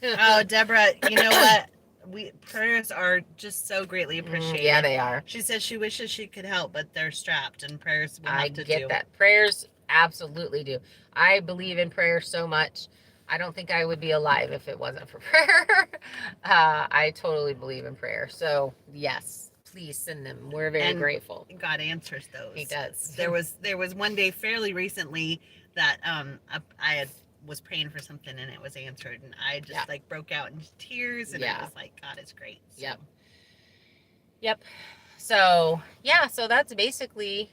Oh, Deborah, you know what? Prayers are just so greatly appreciated. Yeah, they are. She says she wishes she could help, but they're strapped, and prayers will have to do. I get that. Prayers absolutely do. I believe in prayer so much. I don't think I would be alive if it wasn't for prayer. I totally believe in prayer. So yes, please send them. We're very grateful. God answers those. He does. There was one day fairly recently that I was praying for something and it was answered, and I just broke out in tears, and it was like, God is great. So. Yep. So so that's basically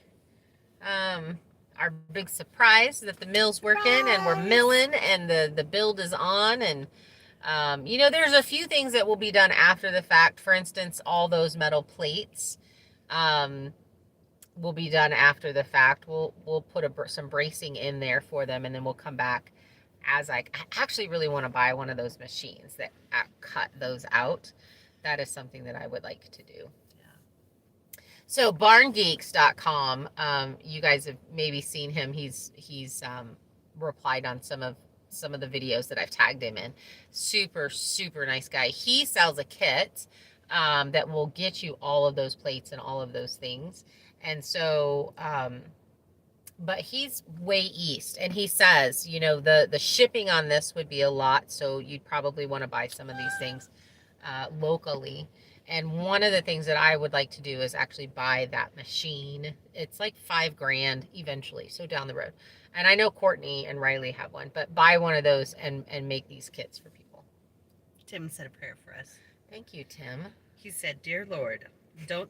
our big surprise, that the mill's working and we're milling and the build is on. And there's a few things that will be done after the fact. For instance, all those metal plates will be done after the fact. We'll put some bracing in there for them, and then we'll come back as I actually really want to buy one of those machines that cut those out. That is something that I would like to do. So barngeeks.com, you guys have maybe seen him. He's replied on some of the videos that I've tagged him in. Super, super nice guy. He sells a kit that will get you all of those plates and all of those things. And so, but he's way east, and he says, the shipping on this would be a lot. So you'd probably want to buy some of these things locally. And one of the things that I would like to do is actually buy that machine. It's like $5,000 eventually, so down the road. And I know Courtney and Riley have one, but buy one of those and make these kits for people. Tim said a prayer for us. Thank you, Tim. He said, "Dear Lord, don't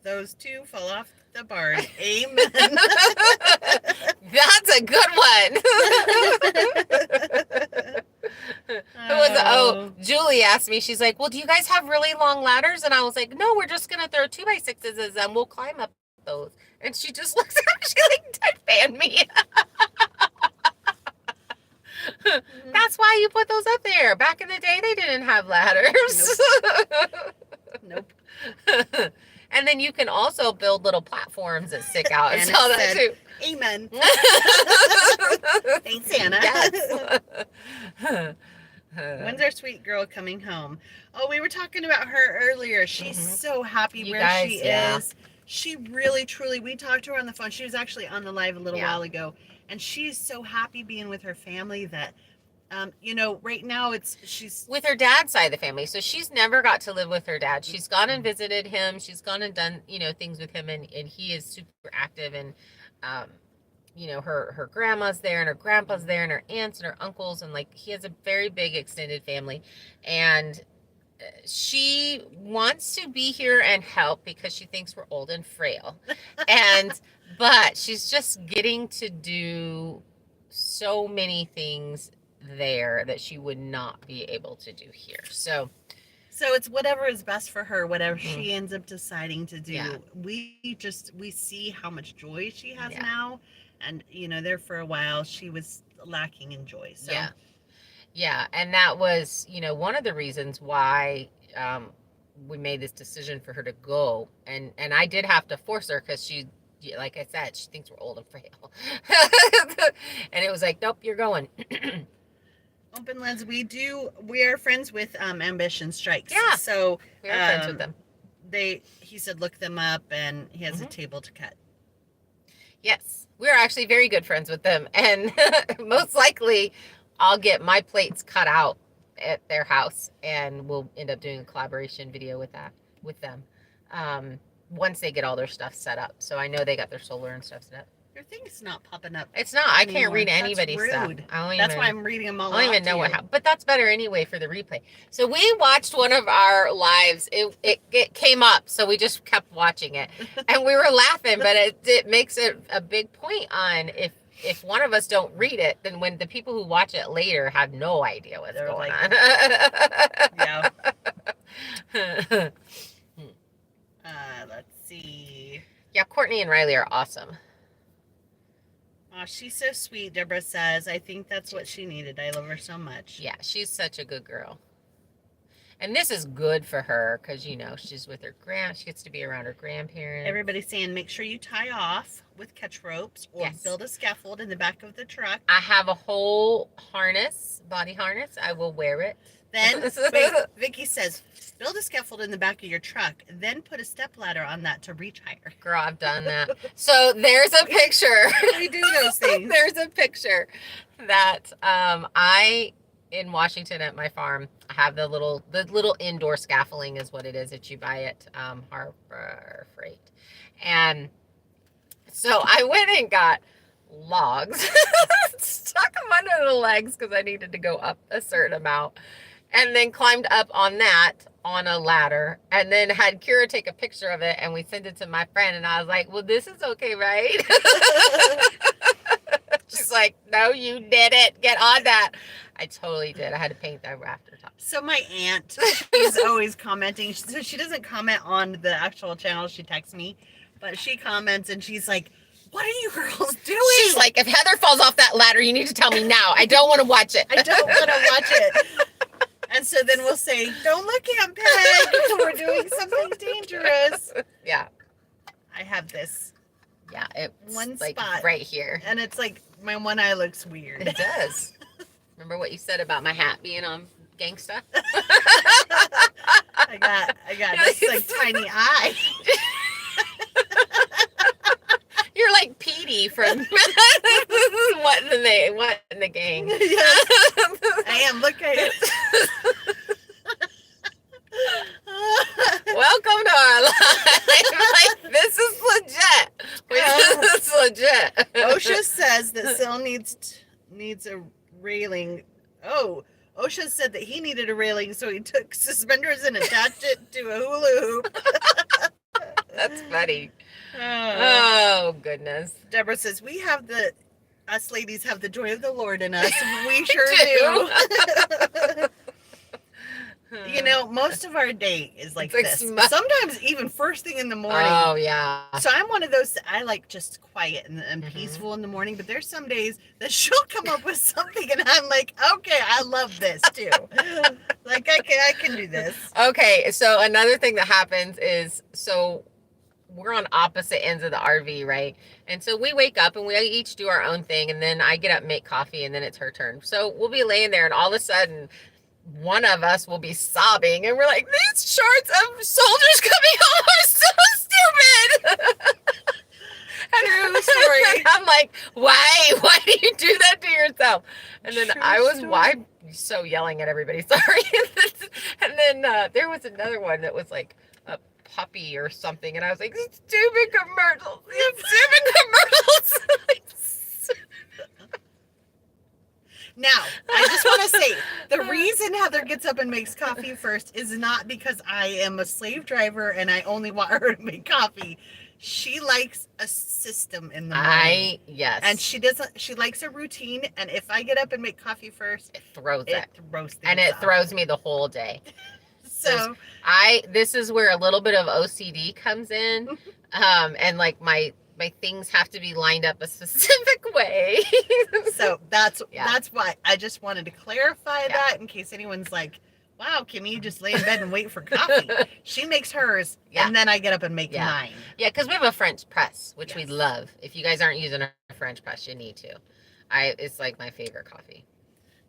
those two fall off the barn." Amen. That's a good one. Julie asked me, she's like, well, do you guys have really long ladders? And I was like, no, we're just gonna throw 2x6s and we'll climb up those. And she just looks at me, she deadpanned me. That's why you put those up there. Back in the day, they didn't have ladders. Nope. And then you can also build little platforms that stick out and sell that too. Amen. Thanks, Anna. Yes. When's our sweet girl coming home? Oh, we were talking about her earlier. She's so happy she is. She really, truly, we talked to her on the phone. She was actually on the live a little while ago. And she's so happy being with her family that Right now she's with her dad's side of the family. So she's never got to live with her dad. She's gone and visited him. She's gone and done, things with him, and he is super active, and her grandma's there and her grandpa's there and her aunts and her uncles, and like he has a very big extended family, and she wants to be here and help because she thinks we're old and frail. But she's just getting to do so many things there that she would not be able to do here. So it's whatever is best for her, whatever she ends up deciding to do. Yeah. We see how much joy she has now, and there for a while she was lacking in joy. So yeah, and that was one of the reasons why we made this decision for her to go, and I did have to force her because she, like I said, she thinks we're old and frail. And it was like, nope, you're going. Open Lens, we are friends with Ambition Strikes. Yeah. So we are friends with them. He said look them up, and he has a table to cut. Yes. We're actually very good friends with them, and most likely I'll get my plates cut out at their house, and we'll end up doing a collaboration video with them. Once they get all their stuff set up. So I know they got their solar and stuff set up. Your thing's not popping up. It's not. I can't read anybody's stuff. That's why I'm reading them all. I don't even know what happened. But that's better anyway for the replay. So we watched one of our lives. It came up, so we just kept watching it, and we were laughing. But it makes it a big point on if one of us don't read it, then when the people who watch it later have no idea what's going on. Yeah. Let's see. Yeah, Courtney and Riley are awesome. Oh, she's so sweet, Deborah says. I think that's what she needed. I love her so much. Yeah, she's such a good girl. And this is good for her because, she's with she gets to be around her grandparents. Everybody's saying make sure you tie off with catch ropes or build a scaffold in the back of the truck. I have a whole body harness. I will wear it. Then Vicky says, build a scaffold in the back of your truck, then put a step ladder on that to reach higher. Girl, I've done that. So there's a picture. We do those things. There's a picture that in Washington at my farm, I have the little indoor scaffolding is what it is that you buy at Harbor Freight. And so I went and got logs, stuck them under the legs because I needed to go up a certain amount, and then climbed up on that on a ladder, and then had Kira take a picture of it, and we sent it to my friend, and I was like, well, this is okay, right? She's like, no, you did it. Get on that. I totally did. I had to paint that rafter top. So my aunt, she's always commenting. So she doesn't comment on the actual channel. She texts me, but she comments, and she's like, what are you girls doing? She's like, if Heather falls off that ladder, you need to tell me now. I don't want to watch it. I don't want to watch it. And so then we'll say, don't look at him, Peg. We're doing something dangerous. Yeah. I have this. Yeah, it's one like spot right here. And it's like my one eye looks weird. It does. Remember what you said about my hat being on gangsta? I got this like tiny eye. You're like Petey from what in the gang. Yes, I am. Look at it. Welcome to our life. Like, this is legit. This is legit. OSHA says that Sil needs a railing. Oh, OSHA said that he needed a railing, so he took suspenders and attached it to a hula hoop. That's funny. Oh, goodness. Deborah says, us ladies have the joy of the Lord in us. We sure do. Most of our day is like this. Sometimes even first thing in the morning. Oh, yeah. So I'm one of those that I like just quiet and peaceful in the morning. But there's some days that she'll come up with something and I'm like, okay, I love this too. Like I can do this. Okay. So another thing that happens is, we're on opposite ends of the RV, right? And so we wake up and we each do our own thing. And then I get up and make coffee and then it's her turn. So we'll be laying there and all of a sudden one of us will be sobbing and we're like, these shorts of soldiers coming home are so stupid. True story. I'm like, why do you do that to yourself? And then True I was story. why so yelling at everybody. Sorry. And then there was another one that was like a puppy or something, and I was like, stupid commercials. Stupid commercials. Now, I just want to say, the reason Heather gets up and makes coffee first is not because I am a slave driver and I only want her to make coffee. She likes a system in the morning. Yes. And she likes a routine, and if I get up and make coffee first, it throws things and it off. throws me the whole day. So this is where a little bit of OCD comes in. And like my things have to be lined up a specific way. So that's why I just wanted to clarify that in case anyone's like, wow, Kimmy, you just lay in bed and wait for coffee. She makes hers, and then I get up and make mine. Yeah, because we have a French press, which we love. If you guys aren't using a French press, you need to. It's like my favorite coffee.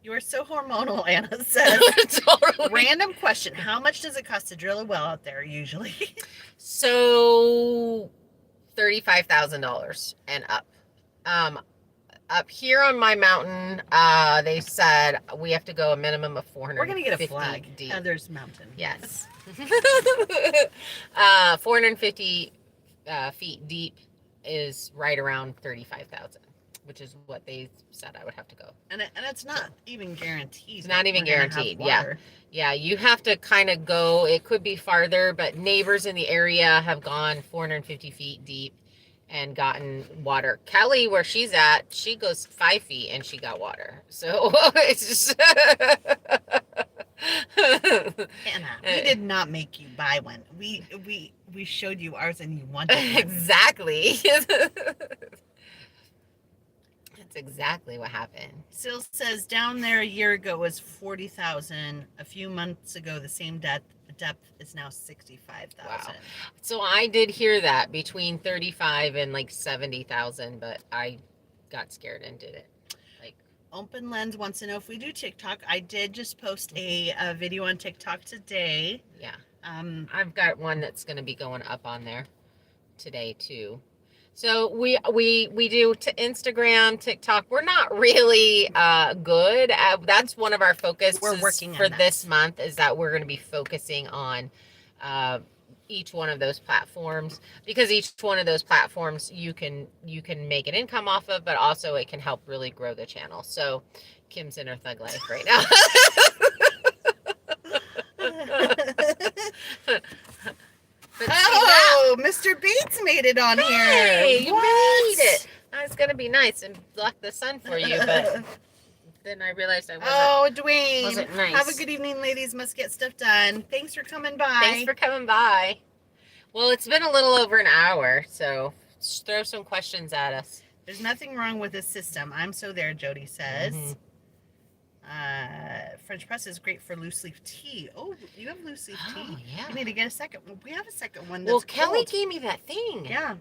You are so hormonal, Anna says. Totally. Random question. How much does it cost to drill a well out there usually? So $35,000 and up. Up here on my mountain, they said we have to go a minimum of 450 We're gonna get a flag. deep. Heather's mountain. Yes. 450 feet deep is right around 35,000, which is what they said I would have to go. And it's not even guaranteed. It's not even guaranteed. Yeah, you have to kind of go. It could be farther, but neighbors in the area have gone 450 feet deep and gotten water. Kelly, where she's at, she goes 5 feet and she got water. So it's just Anna, we did not make you buy one. We showed you ours and you wanted one. Exactly. That's exactly what happened. Sil says down there a year ago was 40,000. A few months ago, the same depth is now 65,000. Wow. So I did hear that between 35 and like 70,000, but I got scared and did it. Like Open Lens wants to know if we do TikTok. I did just post a video on TikTok today. Yeah. I've got one that's going to be going up on there today too. So we do to Instagram, TikTok. We're not really good. That's one of our focuses we're working for on that. This month is that we're going to be focusing on each one of those platforms, because each one of those platforms you can make an income off of, but also it can help really grow the channel. So Kim's in her thug life right now. Mr. Bates made it on here. Hey, you made it. It's going to be nice and block the sun for you, but then I realized I wasn't. Oh, Dwayne. Wasn't nice. Have a good evening, ladies. Must get stuff done. Thanks for coming by. Thanks for coming by. Well, it's been a little over an hour, so throw some questions at us. There's nothing wrong with this system. I'm so there, Jody says. Mm-hmm. French press is great for loose leaf tea. Oh, you have loose leaf tea? Oh, yeah. You need to get a second one. We have a second one. Well, That's Kelly cold. gave me that thing. Yeah,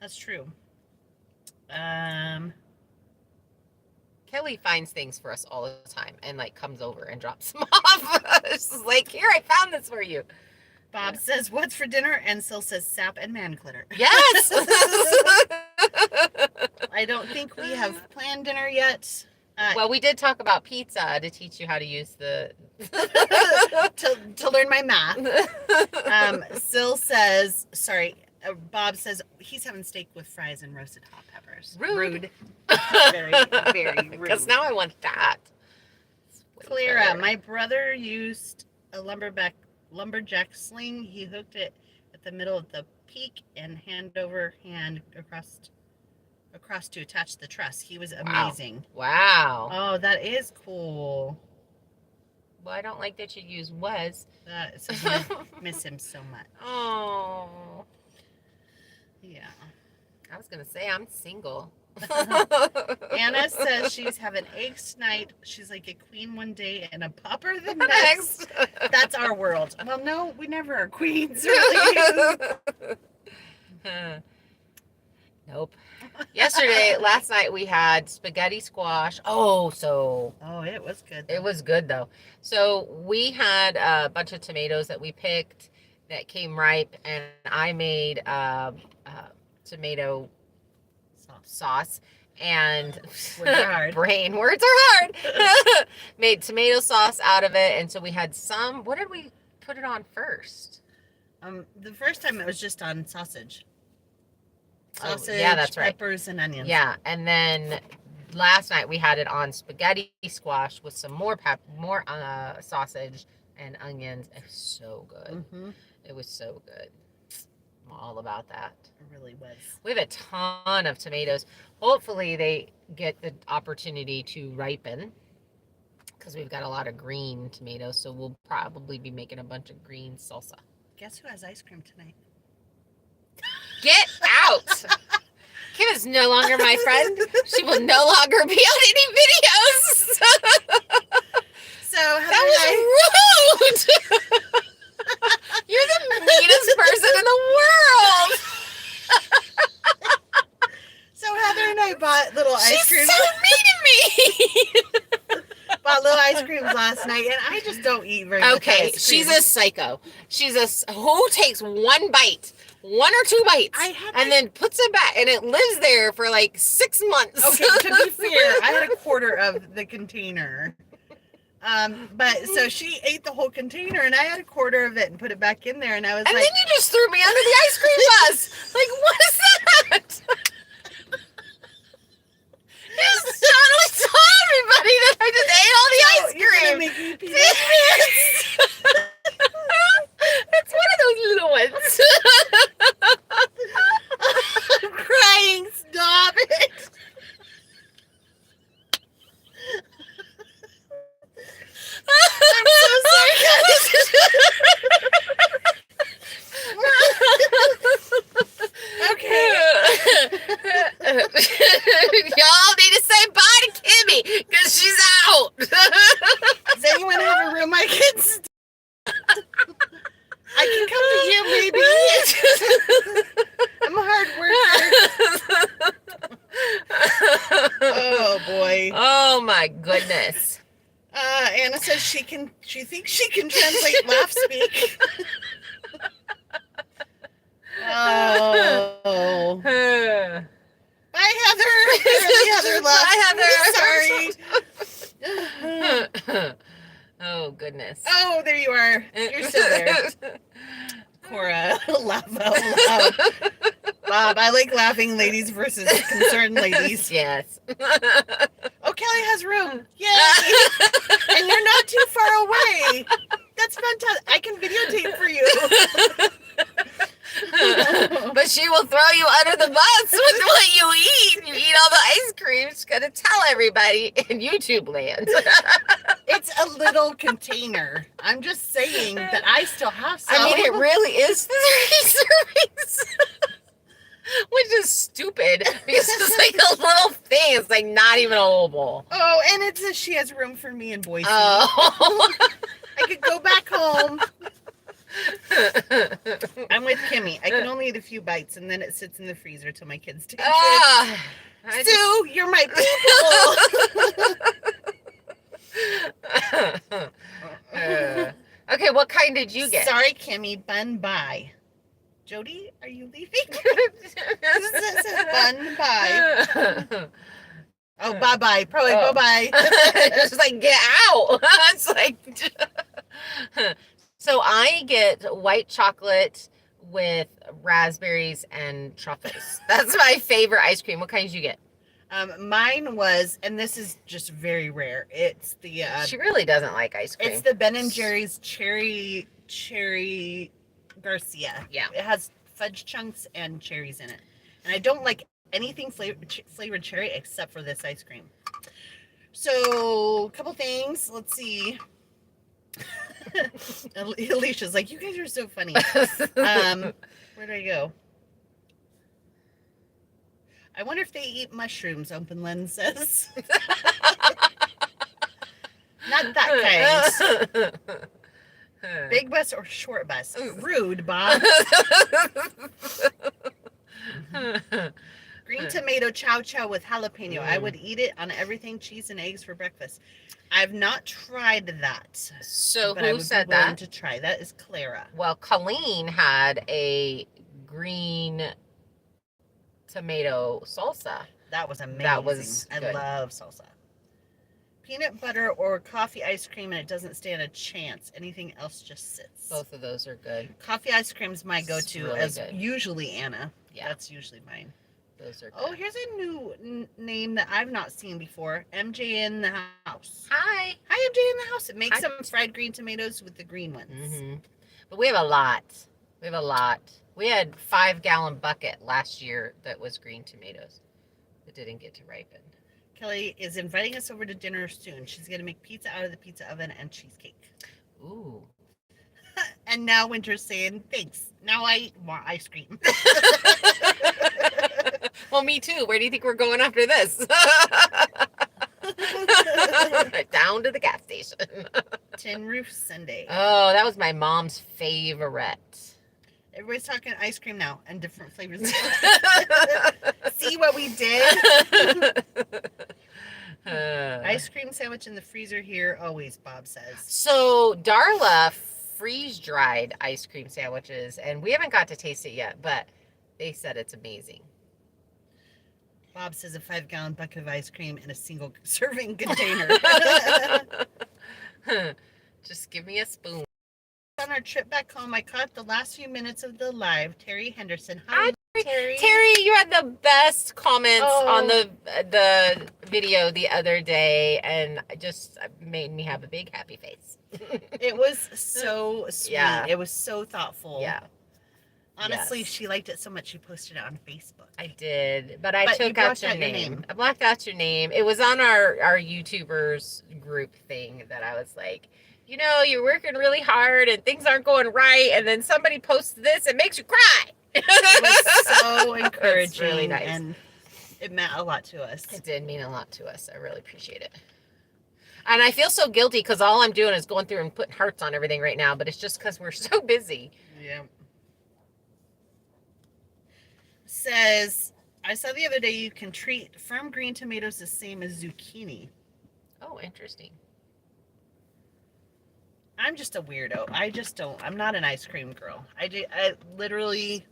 that's true. Kelly finds things for us all the time and like comes over and drops them off. She's like, here, I found this for you. Bob says, what's for dinner? And Sil says, sap and man glitter. Yes. I don't think we have planned dinner yet. Well, we did talk about pizza to teach you how to use the to learn my math. Sil says, Bob says he's having steak with fries and roasted hot peppers. Rude. Very, very rude. Because now I want that. Clara, my brother used a lumberjack sling. He hooked it at the middle of the peak and hand over hand across to attach the truss. He was amazing. Wow. Oh, that is cool. Well, I don't like that you use was. I miss him so much. Oh. Yeah. I was going to say I'm single. Anna says she's having eggs tonight. She's like a queen one day and a pauper the next. That's our world. Well, no, we never are queens, really. Nope. Last night we had spaghetti squash. Oh, it was good. It was good though. So we had a bunch of tomatoes that we picked that came ripe, and I made tomato sauce, and Words are hard. brain words are hard. Made tomato sauce out of it, and so we had some. What did we put it on first? The first time it was just on sausage. Sausage, yeah, that's right. Peppers, and onions. Yeah, and then last night we had it on spaghetti squash with some more sausage and onions. It was so good. It was so good. I'm all about that. It really was. We have a ton of tomatoes. Hopefully they get the opportunity to ripen, because we've got a lot of green tomatoes, so we'll probably be making a bunch of green salsa. Guess who has ice cream tonight? Get out! Kim is no longer my friend. She will no longer be on any videos. So that was rude. You're the meanest person in the world. So Heather and I bought little ice cream. She's so mean to me. Bought little ice creams last night, and I just don't eat very much ice cream. She's a psycho. Who takes one bite, 1 or 2 bites, and then puts it back, and it lives there for like 6 months. Okay, to be fair, I had a quarter of the container. But so she ate the whole container, and I had a quarter of it and put it back in there, and I was and like, then you just threw me under the ice cream bus. Like, what is that? You just totally told everybody that I just ate all the ice you're gonna cream. make me pee. It's one of those little ones. I'm crying. Stop it. I'm so sorry, guys. Okay. Y'all need to say bye to Kimmy, because she's out. Does anyone have a room I can stay? I can come to you, maybe. I'm a hard worker. Oh boy. Oh my goodness. Anna says she thinks she can translate laugh speak. Oh. Bye, Heather. Heather left. Bye, Heather. Sorry. Oh goodness. Oh, there you are. You're still there. Cora, laugh out loud. Bob, I like laughing ladies versus concerned ladies. Yes. Oh, Kelly has room. Yay! And you're not too far away. That's fantastic. I can videotape for you. But she will throw you under the bus with what you eat. You eat all the ice cream. She's going to tell everybody in YouTube land. It's a little container. I'm just saying that I still have some. I mean, it really is 30 servings. Which is stupid, because it's like a little thing. It's like not even a whole bowl. Oh, and it says she has room for me in Boise. Oh. I could go back home. I'm with Kimmy. I can only eat a few bites, and then it sits in the freezer till my kids take it. Sue, you're my people. Okay, what kind did you get? Sorry, Kimmy. Bun bye. Jody, are you leaving? It says bun bye. Oh, bye-bye. Probably bye-bye. It's just like, get out. It's like... So I get white chocolate with raspberries and truffles. That's my favorite ice cream. What kind did you get? Mine was, and this is just very rare. It's the... she really doesn't like ice cream. It's the Ben & Jerry's Cherry Garcia. Yeah. It has fudge chunks and cherries in it. And I don't like anything flavored cherry except for this ice cream. So, a couple things. Let's see. Alicia's like, you guys are so funny. Where do I go? I wonder if they eat mushrooms, Open Lens says. Not that kind. Big bus or short bus? Rude, Bob. Green tomato chow chow with jalapeno. I would eat it on everything, cheese and eggs for breakfast. I've not tried that. So but who I would said be willing that? to try. That is Clara. Well, Colleen had a green tomato salsa That was amazing. That was I good. love salsa. Peanut butter or coffee ice cream, and it doesn't stand a chance. Anything else just sits. Both of those are good. Coffee ice cream is my It's go-to, really as good. usually Anna. Yeah. That's usually mine. Those are good. Oh, here's a new name that I've not seen before. MJ in the house. Hi. Hi, MJ in the house. It makes Hi. some fried green tomatoes with the green ones. Mm-hmm. But we have a lot. We have a lot. We had 5-gallon bucket last year that was green tomatoes that didn't get to ripen. Kelly is inviting us over to dinner soon. She's going to make pizza out of the pizza oven and cheesecake. Ooh. And now Winter's saying, thanks. Now I want ice cream. Well, me too. Where do you think we're going after this? Down to the gas station. Tin Roof Sunday. Oh, that was my mom's favorite. Everybody's talking ice cream now and different flavors. See what we did? Ice cream sandwich in the freezer here always, Bob says. So Darla freeze-dried ice cream sandwiches, and we haven't got to taste it yet, but they said it's amazing. Bob says a 5-gallon bucket of ice cream in a single serving container. Just give me a spoon. On our trip back home, I caught the last few minutes of the live. Terry Henderson. Hi, Terry. Terry, you had the best comments on the video the other day, and it just made me have a big happy face. It was so sweet. Yeah. It was so thoughtful. Yeah. Honestly, Yes. she liked it so much she posted it on Facebook. I did, but I But you took out blocked your out your name. name. I blocked out your name. It was on our YouTubers group thing that I was like, you know, you're working really hard and things aren't going right, and then somebody posts this, it makes you cry. It was so encouraging. It's really nice. And it meant a lot to us. It did mean a lot to us. I really appreciate it. And I feel so guilty because all I'm doing is going through and putting hearts on everything right now, but it's just because we're so busy. Yeah. Says, I saw the other day you can treat firm green tomatoes the same as zucchini. Oh, interesting. I'm just a weirdo. I'm not an ice cream girl. I literally,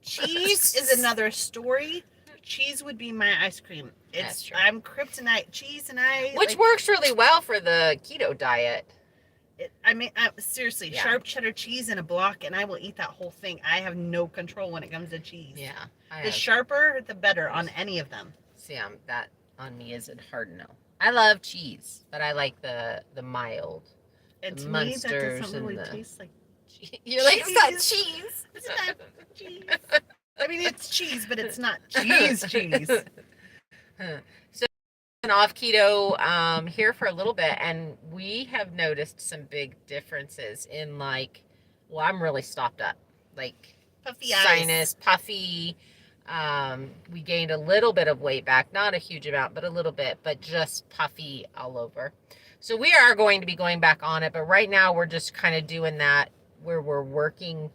cheese is another story. Cheese would be my ice cream. That's true. I'm kryptonite. Cheese and I. Which works really well for the keto diet. Seriously, Yeah. sharp cheddar cheese in a block, and I will eat that whole thing. I have no control when it comes to cheese. Yeah. The sharper, the better on any of them. See, that on me isn't hard no. I love cheese, but I like the mild. And The to me, that Munsters doesn't and really the- taste like You're like, it's not Cheese. cheese. It's not cheese. I mean, it's cheese, but it's not cheese. So been off keto here for a little bit, and we have noticed some big differences in I'm really stopped up, like Puffy eyes. sinus, puffy. We gained a little bit of weight back, not a huge amount, but a little bit, but just puffy all over. So we are going to be going back on it, but right now we're just kind of doing that where we're working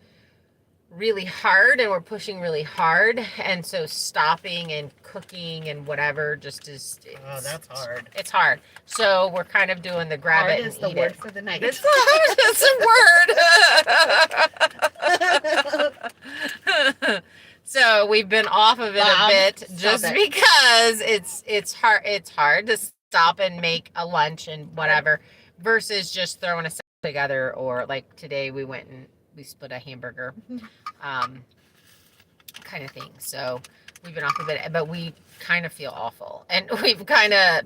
really hard and we're pushing really hard, and so stopping and cooking and whatever just is. Oh, that's hard. It's hard. So we're kind of doing the grab Hard it is and the eat word it. for the night. It's a word. So we've been off of it Bob, a bit stop just it. because it's hard to stop and make a lunch and whatever versus just throwing a salad together, or like today we went and we split a hamburger kind of thing. So we've been off of it, but we kind of feel awful, and we've kind of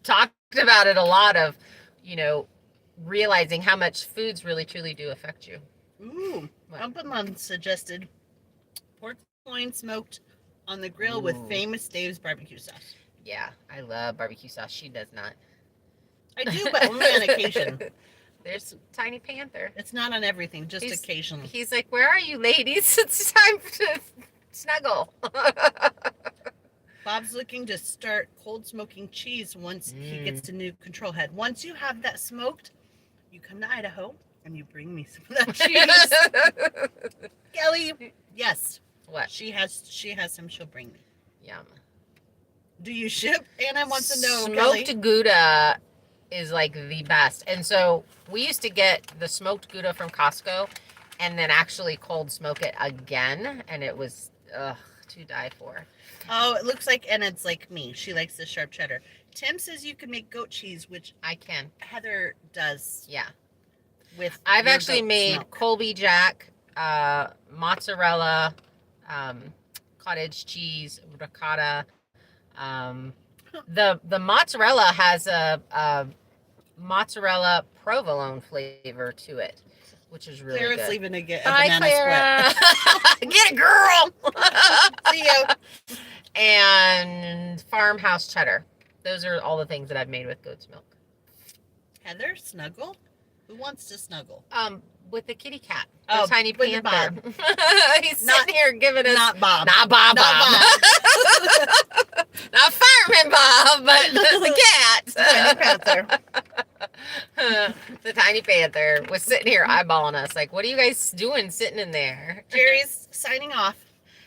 talked about it a lot of, realizing how much foods really truly do affect you. Ooh, What? Umpamon suggested pork loin smoked on the grill with Ooh. Famous Dave's barbecue sauce. Yeah, I love barbecue sauce. She does not. I do, but only on occasion. There's Tiny Panther. It's not on everything, just He's- occasionally. He's like, where are you ladies? It's time to snuggle. Bob's looking to start cold smoking cheese once he gets to new control head. Once you have that smoked, you come to Idaho and you bring me some of that cheese. Kelly, yes, What? she has some. She'll bring me. Yum. Do you ship? Anna wants to know. Smoked Kelly. Gouda is like the best. And so we used to get the smoked Gouda from Costco and then actually cold smoke it again. And it was to die for. Oh, it looks like, and it's like me. She likes the sharp cheddar. Tim says you can make goat cheese, which I can. Heather does. Yeah. With I've actually goat's made milk. Colby Jack, mozzarella, cottage cheese, ricotta. The mozzarella has a mozzarella provolone flavor to it, which is really Clara's good. leaving to get a Bye, banana Clara. split. Get it, girl. See you. And farmhouse cheddar. Those are all the things that I've made with goat's milk. Heather, snuggle? Who wants to snuggle? With the kitty cat. Oh, The tiny with the panther. He's Not- sitting here giving us Not Bob. not Bob. Not Not Fireman Bob, but the cat. Tiny panther. The tiny panther was sitting here eyeballing us like, what are you guys doing sitting in there? Jerry's signing off.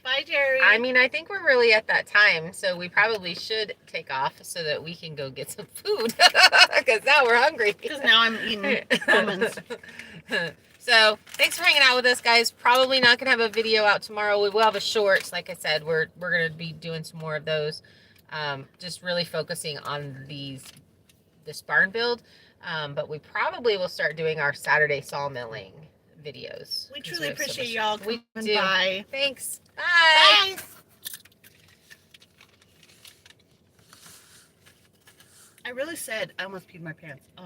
Bye, Jerry. I mean, I think we're really at that time, so we probably should take off so that we can go get some food because now we're hungry. Because now I'm eating almonds. So thanks for hanging out with us, guys. Probably not gonna have a video out tomorrow. We will have a shorts. Like I said, we're gonna be doing some more of those. Just really focusing on this barn build. But we probably will start doing our Saturday sawmilling videos. We truly appreciate y'all coming do. by. Thanks. Bye. Bye. I really said I almost peed my pants. Oh.